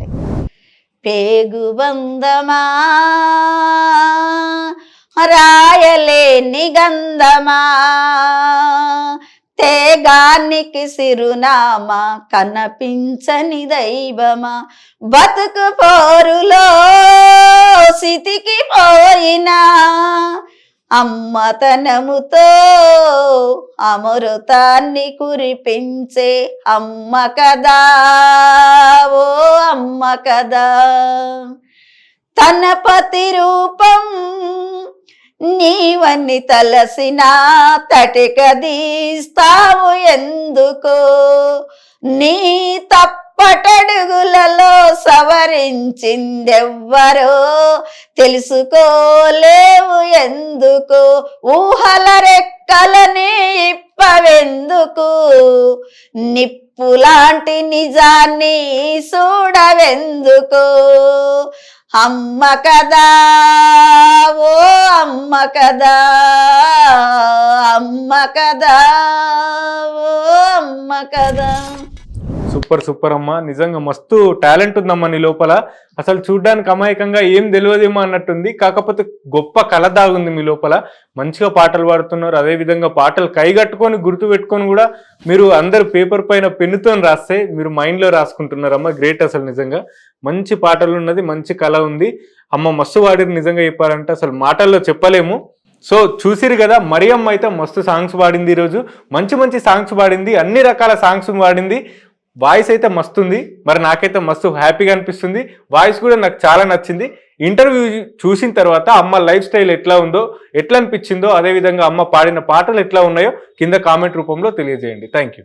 పేగు బంధమా రాయలేని గంధమా తేగానికి సిరునామా కనిపించని దైవమా, బతుకు పోరులో సితికి పోయినా అమ్మతనముతో అమృతాన్ని కురిపించే అమ్మ కదా, ఓ అమ్మ కదా, తన పతి రూపం నీవన్ని తలసిన తటిక దీస్తావు ఎందుకో, నీ తప్ప తప్పటడుగులలో సవరించిందెవ్వరో తెలుసుకోలేవు ఎందుకు ఊహల రెక్కలని ఇప్పవెందుకు నిప్పులాంటి నిజాన్ని చూడవెందుకు అమ్మ కదా ఓ అమ్మ కదా అమ్మ కదా ఓ అమ్మ కదా. సూపర్ సూపర్ అమ్మా, నిజంగా మస్తు టాలెంట్ ఉందమ్మా నీ లోపల. అసలు చూడ్డానికి అమాయకంగా ఏం తెలియదేమో అన్నట్టుంది, కాకపోతే గొప్ప కళ దాగుంది మీ లోపల. మంచిగా పాటలు పాడుతున్నారు, అదేవిధంగా పాటలు కైగట్టుకొని గుర్తు పెట్టుకొని కూడా మీరు అందరు పేపర్ పైన పెన్నుతో రాస్తే మీరు మైండ్లో రాసుకుంటున్నారమ్మా. గ్రేట్, అసలు నిజంగా మంచి పాటలు ఉన్నది, మంచి కళ ఉంది అమ్మ. మస్తు పాడిరు నిజంగా చెప్పారంటే, అసలు మాటల్లో చెప్పలేము. సో చూసిరు కదా, మరియమ్మ అయితే మస్తు సాంగ్స్ పాడింది ఈరోజు, మంచి మంచి సాంగ్స్ పాడింది, అన్ని రకాల సాంగ్స్ పాడింది. వాయిస్ అయితే మస్తుంది, మరి నాకైతే మస్తు హ్యాపీగా అనిపిస్తుంది. వాయిస్ కూడా నాకు చాలా నచ్చింది. ఇంటర్వ్యూ చూసిన తర్వాత అమ్మ లైఫ్ స్టైల్ ఎట్లా ఉందో, ఎట్లా అనిపించిందో, అదేవిధంగా అమ్మ పాడిన పాటలు ఎట్లా ఉన్నాయో కింద కామెంట్ రూపంలో తెలియజేయండి. Thank you.